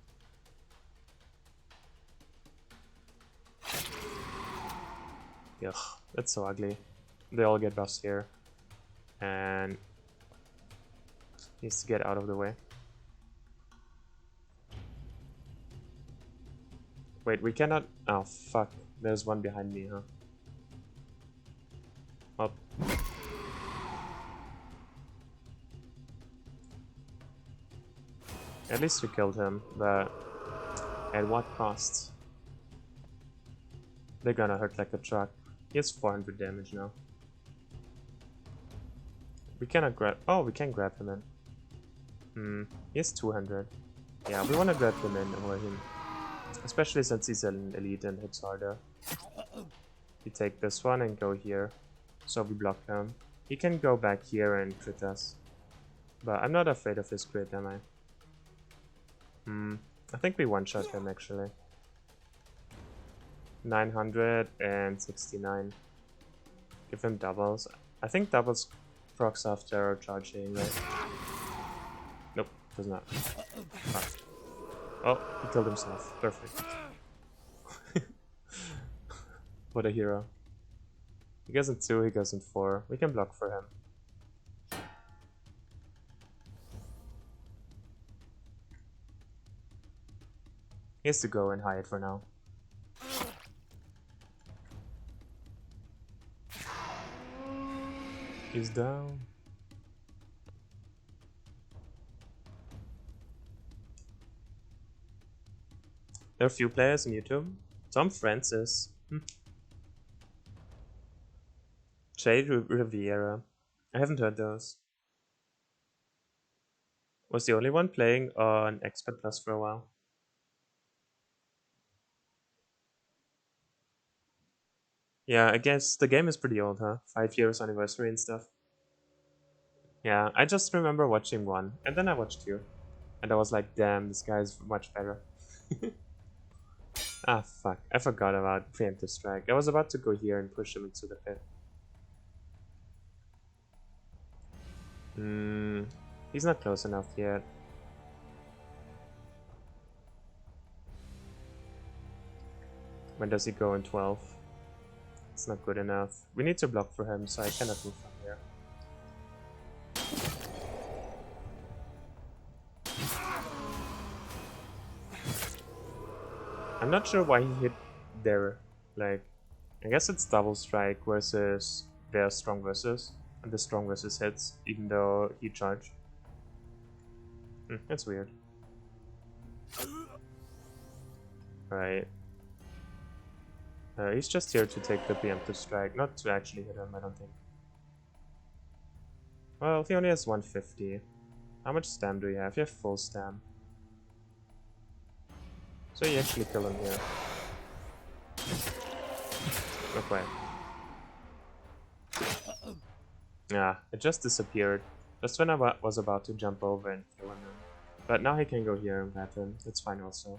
Speaker 1: Ugh, that's so ugly. They all get buffs here. And needs to get out of the way. Wait, we cannot... Oh, fuck. There's one behind me, huh? Well... At least we killed him, but... At what cost? They're gonna hurt like a truck. He has 400 damage now. We cannot grab... Oh, we can grab him in. He has 200. Yeah, we wanna grab him in over him. Especially since he's an elite and hits harder. We take this one and go here. So we block him. He can go back here and crit us. But I'm not afraid of his crit, am I? I think we one-shot him actually. 969. Give him doubles. I think doubles procs after charging, right? Nope, does not. Fuck. Oh, he killed himself. Perfect. for the hero. He goes in 2, he goes in 4. We can block for him. He has to go and hide for now. He's down. There are a few players on YouTube. Tom Francis. Jade Riviera. I haven't heard those. Was the only one playing on Expert Plus for a while. Yeah, I guess the game is pretty old, huh? 5 years anniversary and stuff. Yeah, I just remember watching 1, and then I watched 2. And I was like, damn, this guy is much better. Ah, fuck. I forgot about Preemptive Strike. I was about to go here and push him into the pit. He's not close enough yet. When does he go in 12? It's not good enough. We need to block for him, so I cannot move from here. I'm not sure why he hit there. Like, I guess it's double strike versus their strong versus, and the strong versus hits, even though he charged. That's weird. Right. He's just here to take the preemptive strike, not to actually hit him, I don't think. Well, he only has 150. How much stam do you have? You have full stam. So you actually kill him here. Okay. Ah, it just disappeared. Just when I was about to jump over and kill him. But now he can go here and bat him. It's fine also.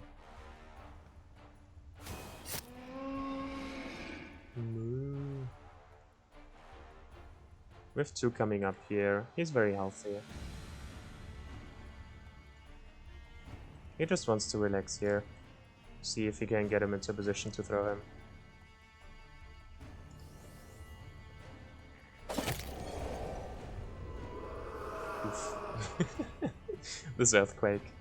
Speaker 1: We have 2 coming up here. He's very healthy. He just wants to relax here. See if he can get him into a position to throw him. Oof. This earthquake.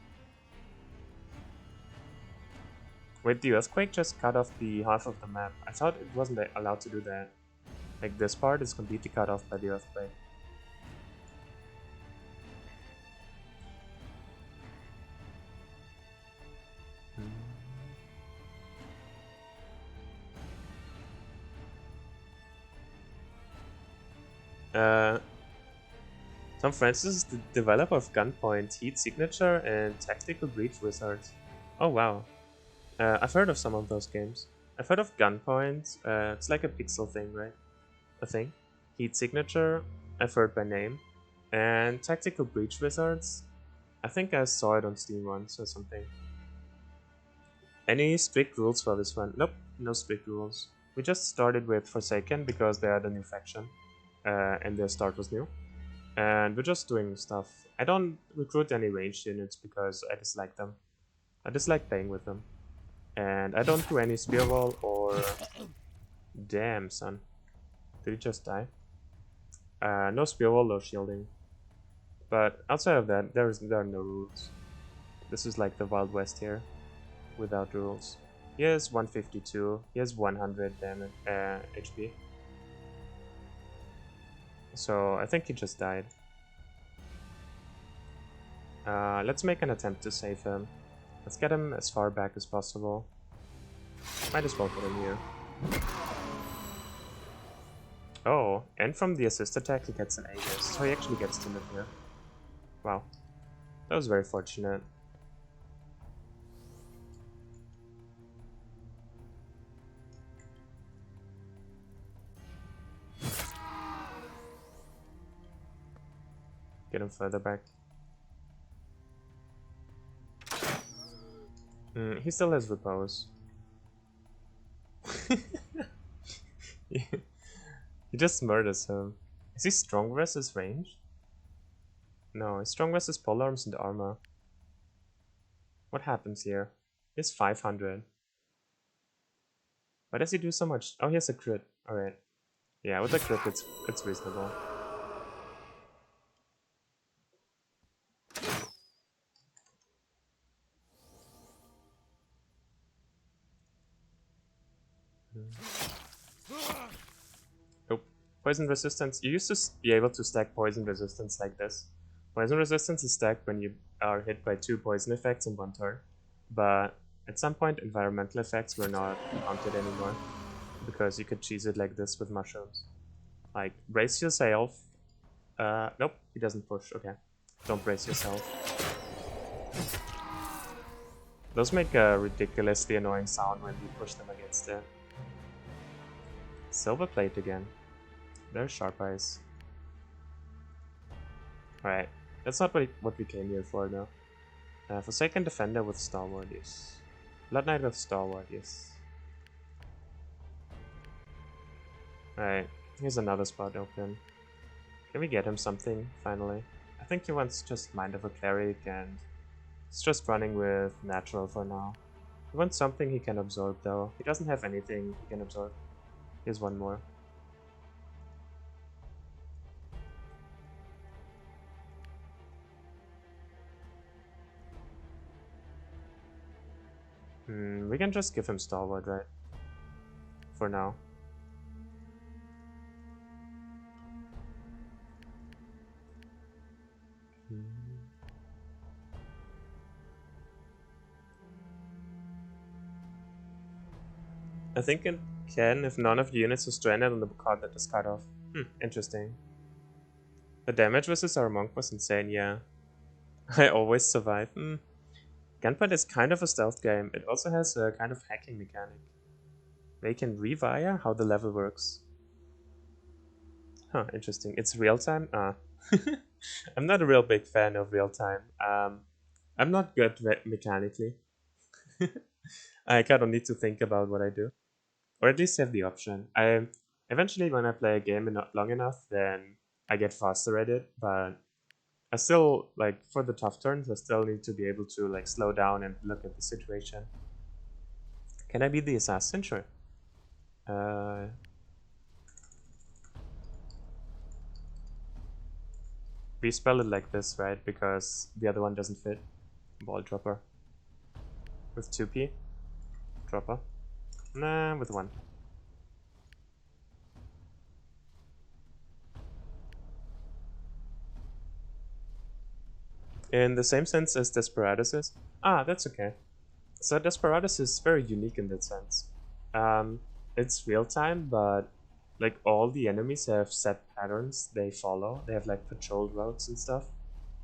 Speaker 1: Wait, the earthquake just cut off the half of the map. I thought it wasn't allowed to do that. Like, this part is completely cut off by the earthquake. Tom Francis is the developer of Gunpoint, Heat Signature, and Tactical Breach Wizards. Oh wow. I've heard of some of those games. I've heard of Gunpoint. It's like a pixel thing, right? I think. Heat Signature, I've heard by name. And Tactical Breach Wizards, I think I saw it on Steam once or something. Any strict rules for this one? Nope, no strict rules. We just started with Forsaken because they are the new faction. And their start was new. And we're just doing stuff. I don't recruit any ranged units because I dislike them. I dislike playing with them. And I don't do any spearwall or... Damn, son. Did he just die? No spearwall, no shielding. But outside of that, there are no rules. This is like the Wild West here. Without rules. He has 152. He has 100 damage, HP. So I think he just died. Let's make an attempt to save him. Let's get him as far back as possible. Might as well get him here. Oh, and from the assist attack he gets an Aegis, so he actually gets to live here. Wow. That was very fortunate. Get him further back. He still has repose. He just murders him. Is he strong versus range? No, he's strong versus polearms and armor. What happens here? He's 500. Why does he do so much? Oh, he has a crit. Alright. Yeah, with a crit it's reasonable. Oh, poison resistance. You used to be able to stack poison resistance like this. Poison resistance is stacked when you are hit by 2 poison effects in one turn. But at some point, environmental effects were not counted anymore. Because you could cheese it like this with mushrooms. Like, brace yourself. Nope, he doesn't push. Okay. Don't brace yourself. Those make a ridiculously annoying sound when you push them against it. Silver plate again. There's sharp eyes. Alright, that's not what we came here for now. Forsaken Defender with Stalwart, yes. Blood Knight with Stalwart, yes. Alright, here's another spot open. Can we get him something, finally? I think he wants just Mind of a Cleric and he's just running with Natural for now. He wants something he can absorb though. He doesn't have anything he can absorb. Here's one more. We can just give him Stalwart, right? For now. I think it can if none of the units are stranded on the card that is cut off. Interesting. The damage versus our monk was insane, yeah. I always survive. Gunfight is kind of a stealth game. It also has a kind of hacking mechanic. They can rewire how the level works. Huh, interesting. It's real time? I'm not a real big fan of real time. I'm not good mechanically. I kind of need to think about what I do. Or at least have the option. Eventually when I play a game long enough, then I get faster at it, but I still, like, for the tough turns, I still need to be able to, like, slow down and look at the situation. Can I be the assassin? Sure. We spell it like this, right? Because the other one doesn't fit. Ball dropper. With 2p. Dropper. Nah, with 1. In the same sense as Desperados is? Ah, that's okay. So Desperados is very unique in that sense. It's real time, but like all the enemies have set patterns they follow. They have like patrolled routes and stuff.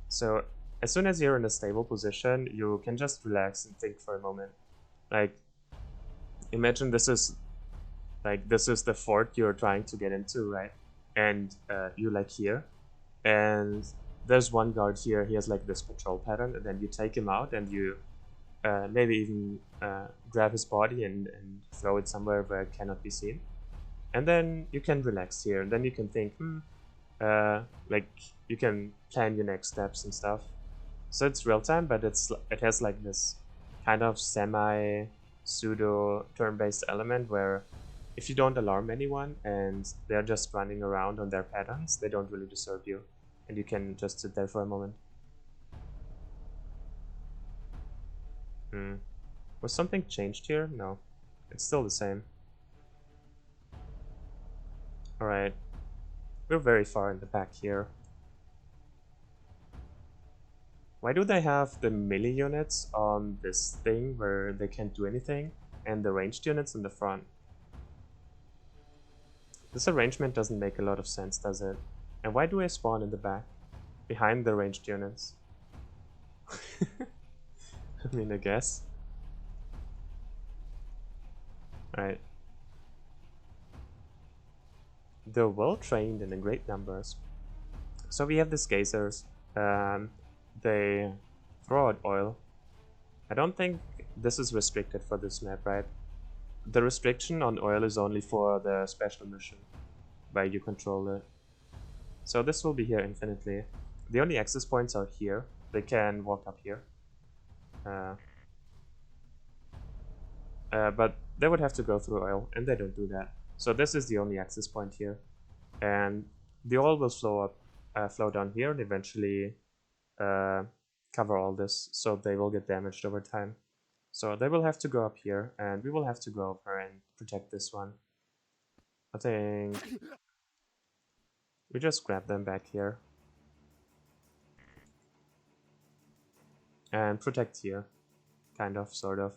Speaker 1: So as soon as you're in a stable position, you can just relax and think for a moment. Like, imagine this is the fort you're trying to get into, right? And you're like here, and there's one guard here. He has like this patrol pattern, and then you take him out, and you maybe even grab his body and throw it somewhere where it cannot be seen. And then you can relax here, and then you can think, like you can plan your next steps and stuff. So it's real time, but it has like this kind of semi pseudo turn-based element where if you don't alarm anyone and they're just running around on their patterns, they don't really disturb you, and you can just sit there for a moment. Was something changed here? No, it's still the same. Alright, we're very far in the back here. Why do they have the melee units on this thing where they can't do anything, and the ranged units in the front? This arrangement doesn't make a lot of sense, does it? And why do I spawn in the back, behind the ranged units? I mean, I guess. Alright. They're well trained and in great numbers. So we have these gazers. They throw out oil. I don't think this is restricted for this map, right? The restriction on oil is only for the special mission, where you control it. So this will be here infinitely. The only access points are here. They can walk up here. But they would have to go through oil, and they don't do that. So this is the only access point here, and the oil will flow down here, and eventually cover all this, so they will get damaged over time. So they will have to go up here, and we will have to go over and protect this one. I think we just grab them back here and protect here, kind of, sort of,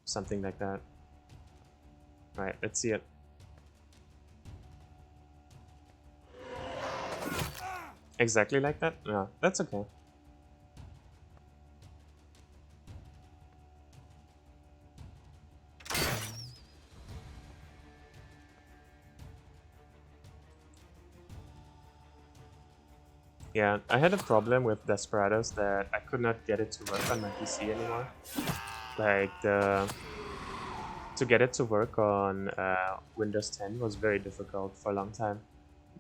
Speaker 1: something like that. Right, let's see it. Exactly like that? No, that's okay. Yeah, I had a problem with Desperados that I could not get it to work on my PC anymore. Like, to get it to work on Windows 10 was very difficult for a long time.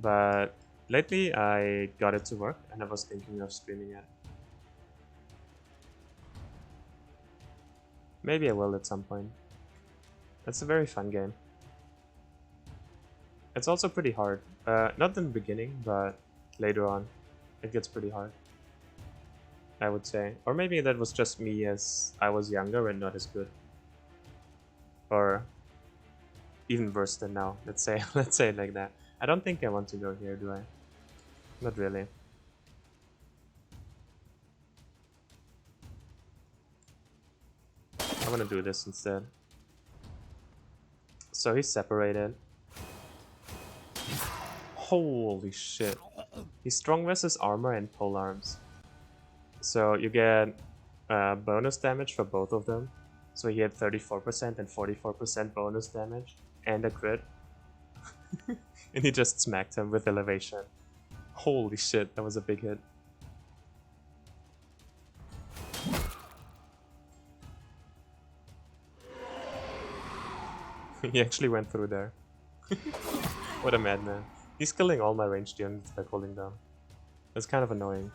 Speaker 1: But lately I got it to work, and I was thinking of streaming it. Maybe I will at some point. It's a very fun game. It's also pretty hard. Not in the beginning, but later on. It gets pretty hard, I would say. Or maybe that was just me as I was younger and not as good. Or even worse than now, let's say. Let's say it like that. I don't think I want to go here, do I? Not really. I want to do this instead. So he's separated. Holy shit. He's strong versus armor and pole arms. So you get bonus damage for both of them. So he had 34% and 44% bonus damage and a crit. And he just smacked him with elevation. Holy shit, that was a big hit. He actually went through there. What a madman. He's killing all my ranged units by pulling down. That's kind of annoying.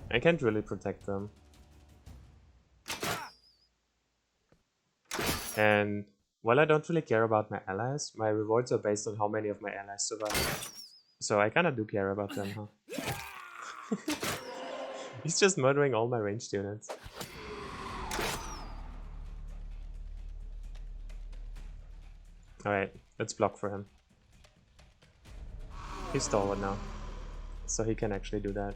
Speaker 1: I can't really protect them. And while I don't really care about my allies, my rewards are based on how many of my allies survive. So I kinda do care about them, huh? He's just murdering all my ranged units. Alright, let's block for him. He's stalwart now, so he can actually do that.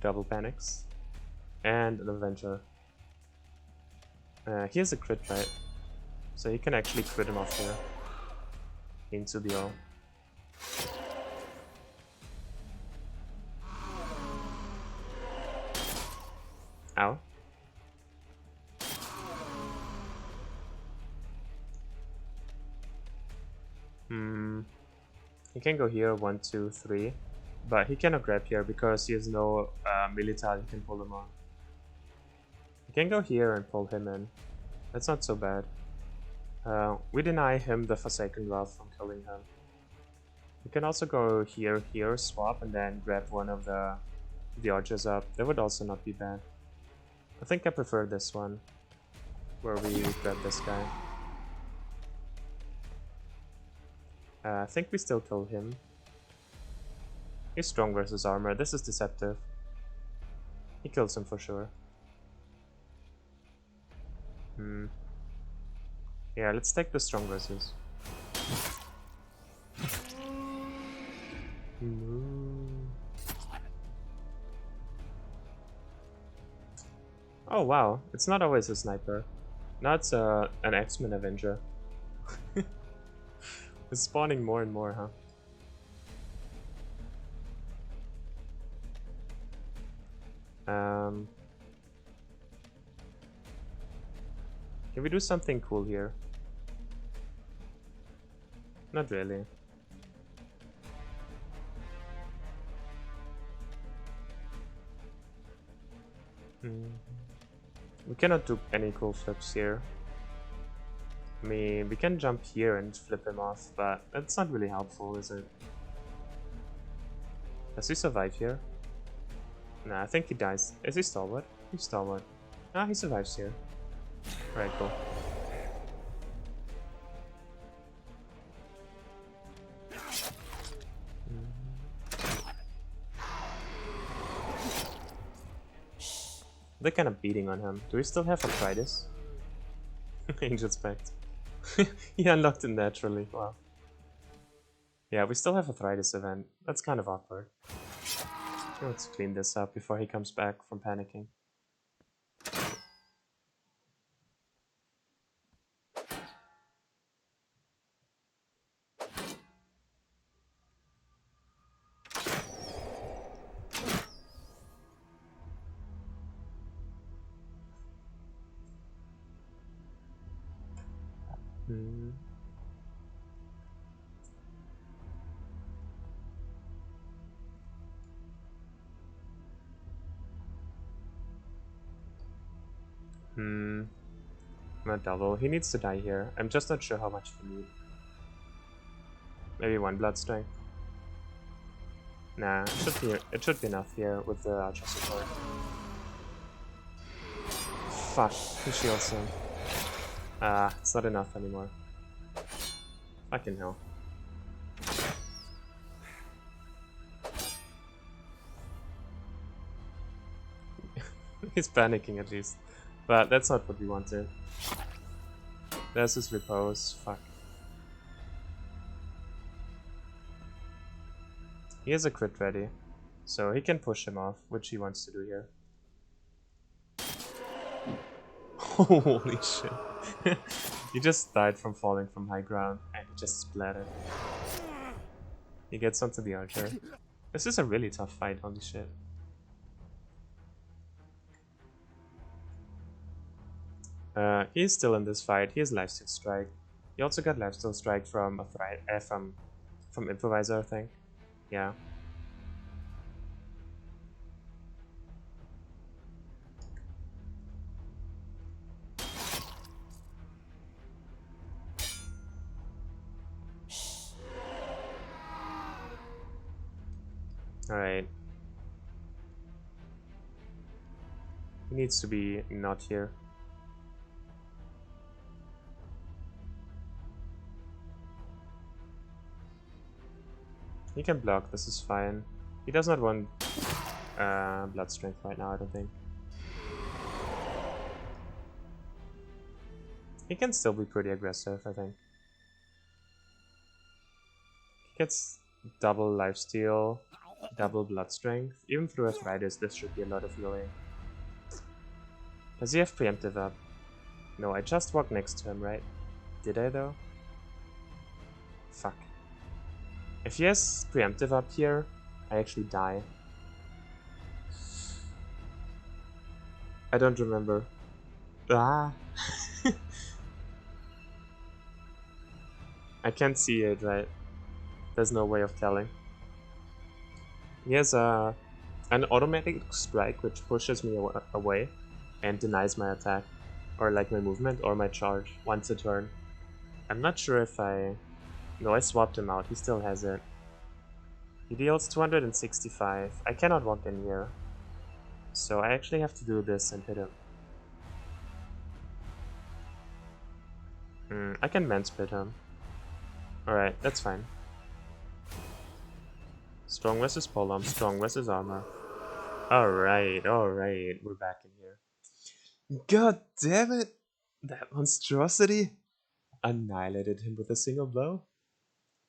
Speaker 1: Double panics. And an Avenger. He has a crit, right? So he can actually crit him off here. Into the all. Ow. He can go here, 1, 2, 3. But he cannot grab here because he has no militar he can pull him on. He can go here and pull him in. That's not so bad. We deny him the Forsaken Wrath from killing him. We can also go here, swap, and then grab one of the archers up. That would also not be bad. I think I prefer this one, where we grab this guy. I think we still kill him. He's strong versus armor. This is deceptive. He kills him for sure. Yeah, let's take the strong versus. Oh wow, it's not always a sniper. Now it's an X-Men Avenger. It's spawning more and more, huh? Can we do something cool here? Not really. We cannot do any cool flips here. I mean, we can jump here and flip him off, but that's not really helpful, is it? Does he survive here? Nah, I think he dies. Is he stalwart? He's stalwart. Ah, he survives here. Alright, cool. They're kind of beating on him. Do we still have arthritis? Angel's Pact. He unlocked it naturally. Wow. Yeah, we still have arthritis event. That's kind of awkward. Let's clean this up before he comes back from panicking. Not double. He needs to die here. I'm just not sure how much we need. Maybe 1 blood strength. Nah, it should be enough here with the archer support. Fuck, he shields him. Ah, it's not enough anymore. Fucking hell. He's panicking at least. But that's not what we wanted. There's his repose. Fuck. He has a crit ready. So he can push him off, which he wants to do here. Holy shit. He just died from falling from high ground and he just splattered. He gets onto the archer. This is a really tough fight, holy shit. He's still in this fight. He has lifesteal strike. He also got lifesteal strike from from improviser, I think. Yeah. Alright. He needs to be not here. He can block, this is fine. He does not want blood strength right now, I don't think. He can still be pretty aggressive, I think. He gets double lifesteal, double blood strength. Even through arthritis, this should be a lot of healing. Does he have preemptive up? No, I just walked next to him, right? Did I though? Fuck. If he has preemptive up here, I actually die. I don't remember. Ah! I can't see it, right? There's no way of telling. He has an automatic strike which pushes me away and denies my attack, or like my movement or my charge once a turn. I'm not sure if I... No, I swapped him out, he still has it. He deals 265. I cannot walk in here. So I actually have to do this and hit him. I can man-spit him. Alright, that's fine. Strong versus polearm, strong versus armor. Alright, we're back in here. God damn it! That monstrosity annihilated him with a single blow.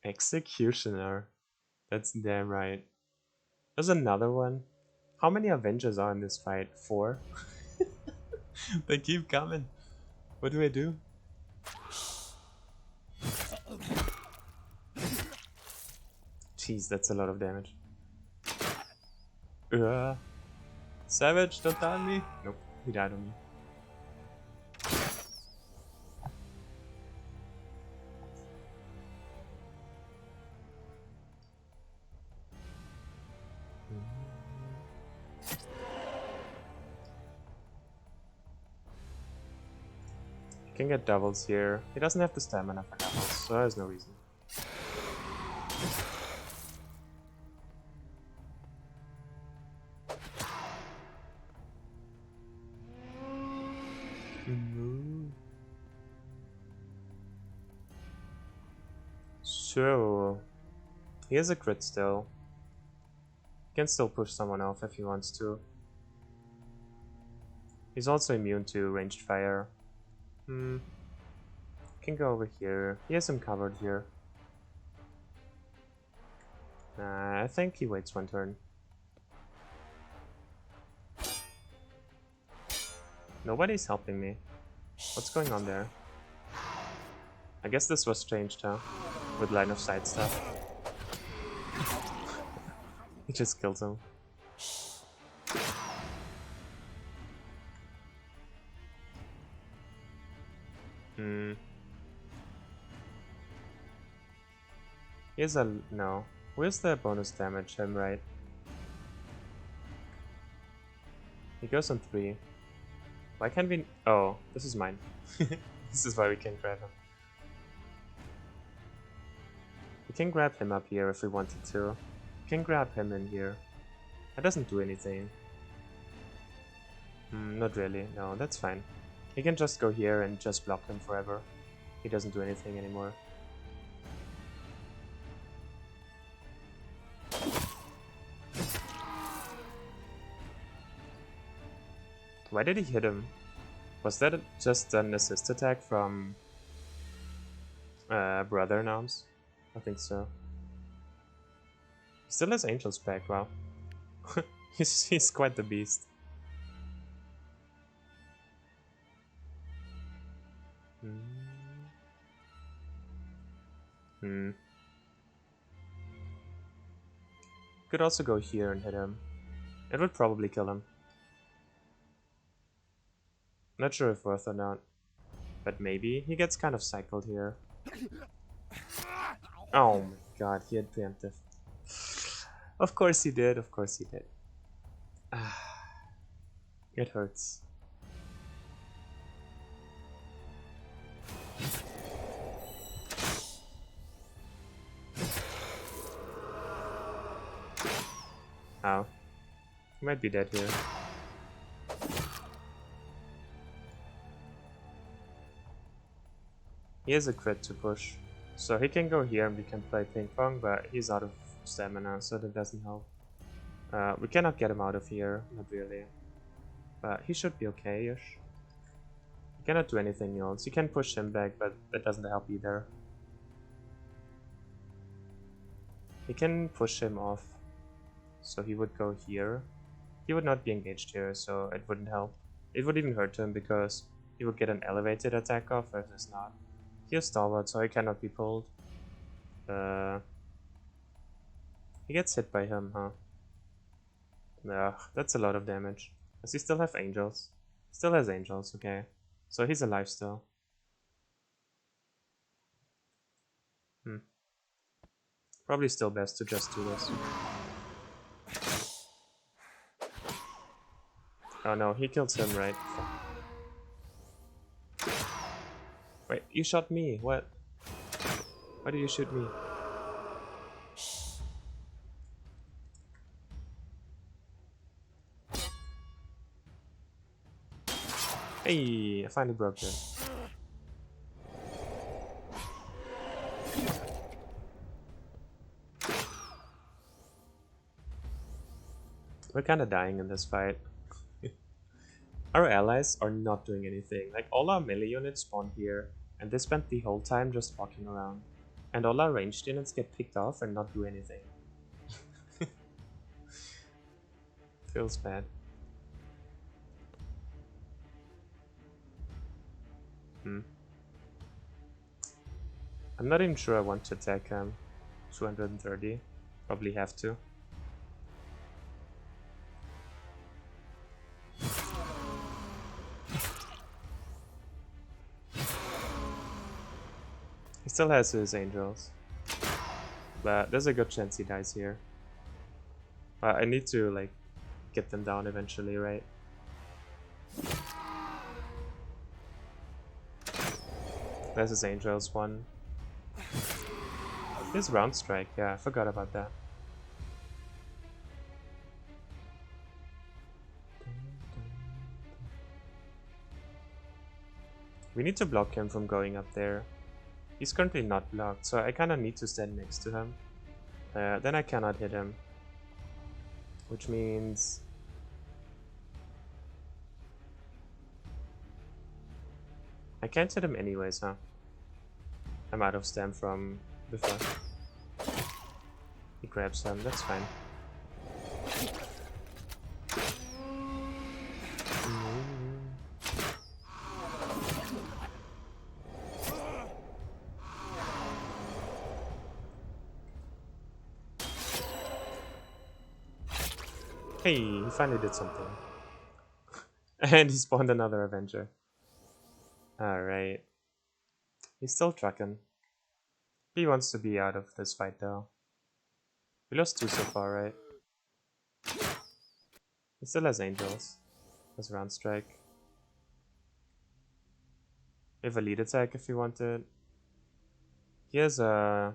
Speaker 1: Executioner. That's damn right. There's another one. How many Avengers are in this fight? 4? They keep coming. What do I do? Jeez, that's a lot of damage. Savage, don't die on me. Nope, he died on me. He can get doubles here. He doesn't have the stamina for doubles, so there's no reason. True. He has a crit still. He can still push someone off if he wants to. He's also immune to ranged fire. Can go over here. He has him covered here. Nah, I think he waits one turn. Nobody's helping me. What's going on there? I guess this was changed, huh? With line of sight stuff. He just killed him. Here's a... no. Where's the bonus damage? Him, right? He goes on 3. Why can't we... oh, this is mine. This is why we can't grab him. We can grab him up here if we wanted to. We can grab him in here. That doesn't do anything. Not really. No, that's fine. He can just go here and just block him forever. He doesn't do anything anymore. Why did he hit him? Was that just an assist attack from Brother in Arms? I think so. He still has Angel's back, wow. he's quite the beast. Could also go here and hit him. It would probably kill him. Not sure if worth or not. But maybe. He gets kind of cycled here. Oh my god, he had preemptive. Of course he did, of course he did. It hurts. Ow. He might be dead here. He has a crit to push. So he can go here and we can play ping pong, but he's out of stamina, so that doesn't help. We cannot get him out of here, not really. But he should be okay-ish. He cannot do anything else. You can push him back, but that doesn't help either. He can push him off. So he would go here. He would not be engaged here, so it wouldn't help. It would even hurt him because he would get an elevated attack off versus not. He has Stalwart, so he cannot be pulled. He gets hit by him, huh? Ugh, that's a lot of damage. Does he still have angels? Still has angels, okay. So he's alive still. Probably still best to just do this. Oh no, he kills him, right? Wait, you shot me, what? Why did you shoot me? Hey, I finally broke it. We're kinda dying in this fight. Our allies are not doing anything. Like, all our melee units spawn here, and they spent the whole time just walking around. And all our ranged units get picked off and not do anything. Feels bad. I'm not even sure I want to attack him. 230. Probably have to. He still has his angels. But there's a good chance he dies here. I need to, like, get them down eventually, right? There's his angels one. His round strike, yeah, I forgot about that. We need to block him from going up there. He's currently not blocked, so I kinda need to stand next to him. Then I cannot hit him. Which means... I can't hit him anyways, huh? I'm out of stam from before. He grabs him, that's fine. Hey, he finally did something. And he spawned another Avenger. Alright. He's still trucking. He wants to be out of this fight though. We lost 2 so far, right? He still has Angels. Has Round Strike. We have a lead attack if you want it. He has a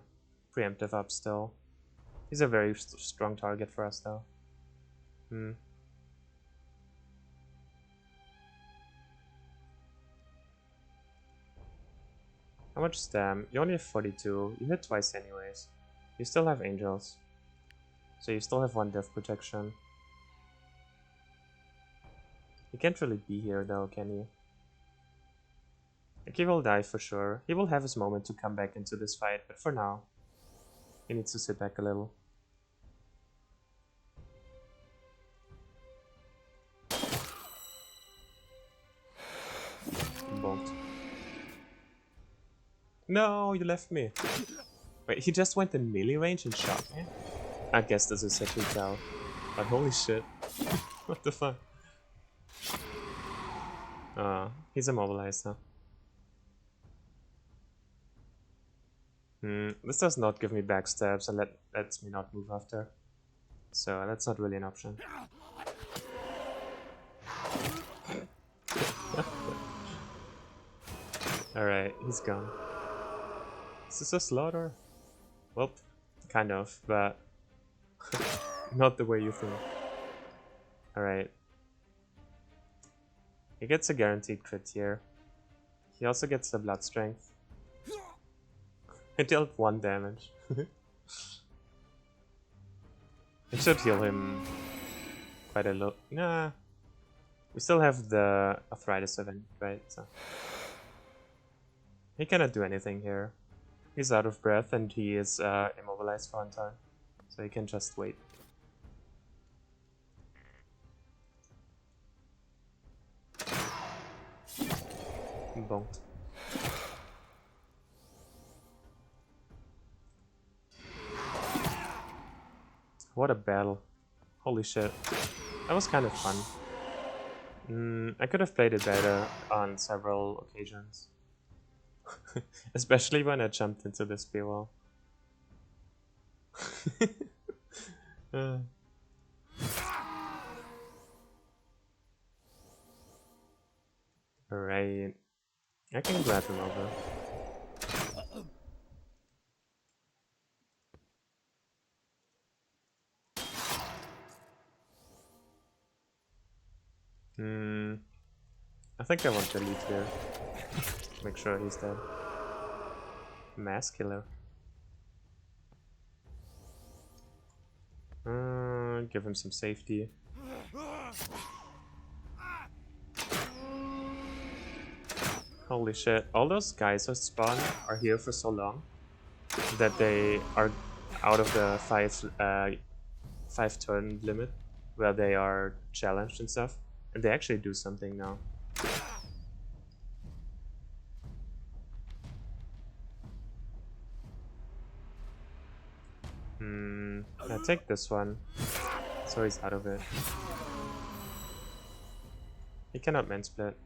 Speaker 1: preemptive up still. He's a very strong target for us though. How much stam? You only have 42. You hit twice anyways. You still have Angels. So you still have 1 death protection. He can't really be here though, can he? Like, he will die for sure. He will have his moment to come back into this fight, but for now, he needs to sit back a little. Bonked. No, you left me. Wait, he just went in melee range and shot me? I guess this is actually cow. But holy shit. What the fuck? He's immobilized now. This does not give me backstabs and lets me not move after. So that's not really an option. Alright, he's gone. Is this a slaughter? Well, kind of, but not the way you think. Alright. He gets a guaranteed crit here. He also gets the blood strength. It dealt 1 damage. It should heal him quite a lot. Nah. We still have the arthritis event, right? So he cannot do anything here. He's out of breath and he is immobilized for 1 time. So he can just wait. Bonked. What a battle. Holy shit. That was kind of fun. I could have played it better on several occasions. Especially when I jumped into the spearwall. Alright. I can grab him over. I think I want to lead here. Make sure he's dead. Mass killer. Give him some safety. Holy shit. All those guys who spawn are here for so long that they are out of the 5 turn limit where they are challenged and stuff. And they actually do something now. I take this one. So he's out of it. He cannot man split.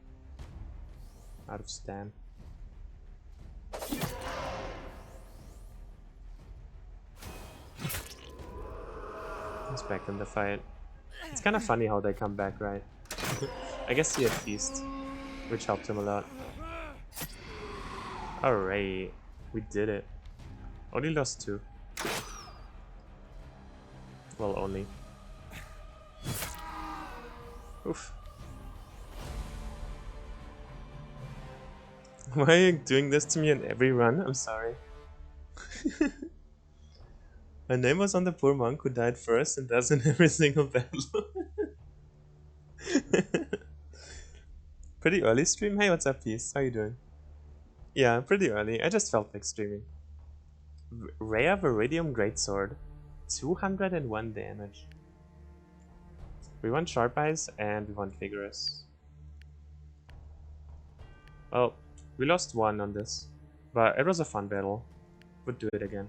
Speaker 1: Out of stam. He's back in the fight. It's kind of funny how they come back, right? I guess he had Feast, which helped him a lot. Alright, we did it. Only lost 2. Well, only. Oof. Why are you doing this to me in every run? I'm sorry. My name was on the poor monk who died first and does in every single battle. Pretty early stream? Hey, what's up, Peace? How you doing? Yeah, pretty early. I just felt like streaming. Rare Viridium Greatsword. 201 damage. We want Sharp Eyes and we want Vigorous. Well, we lost one on this, but it was a fun battle. Would do it again.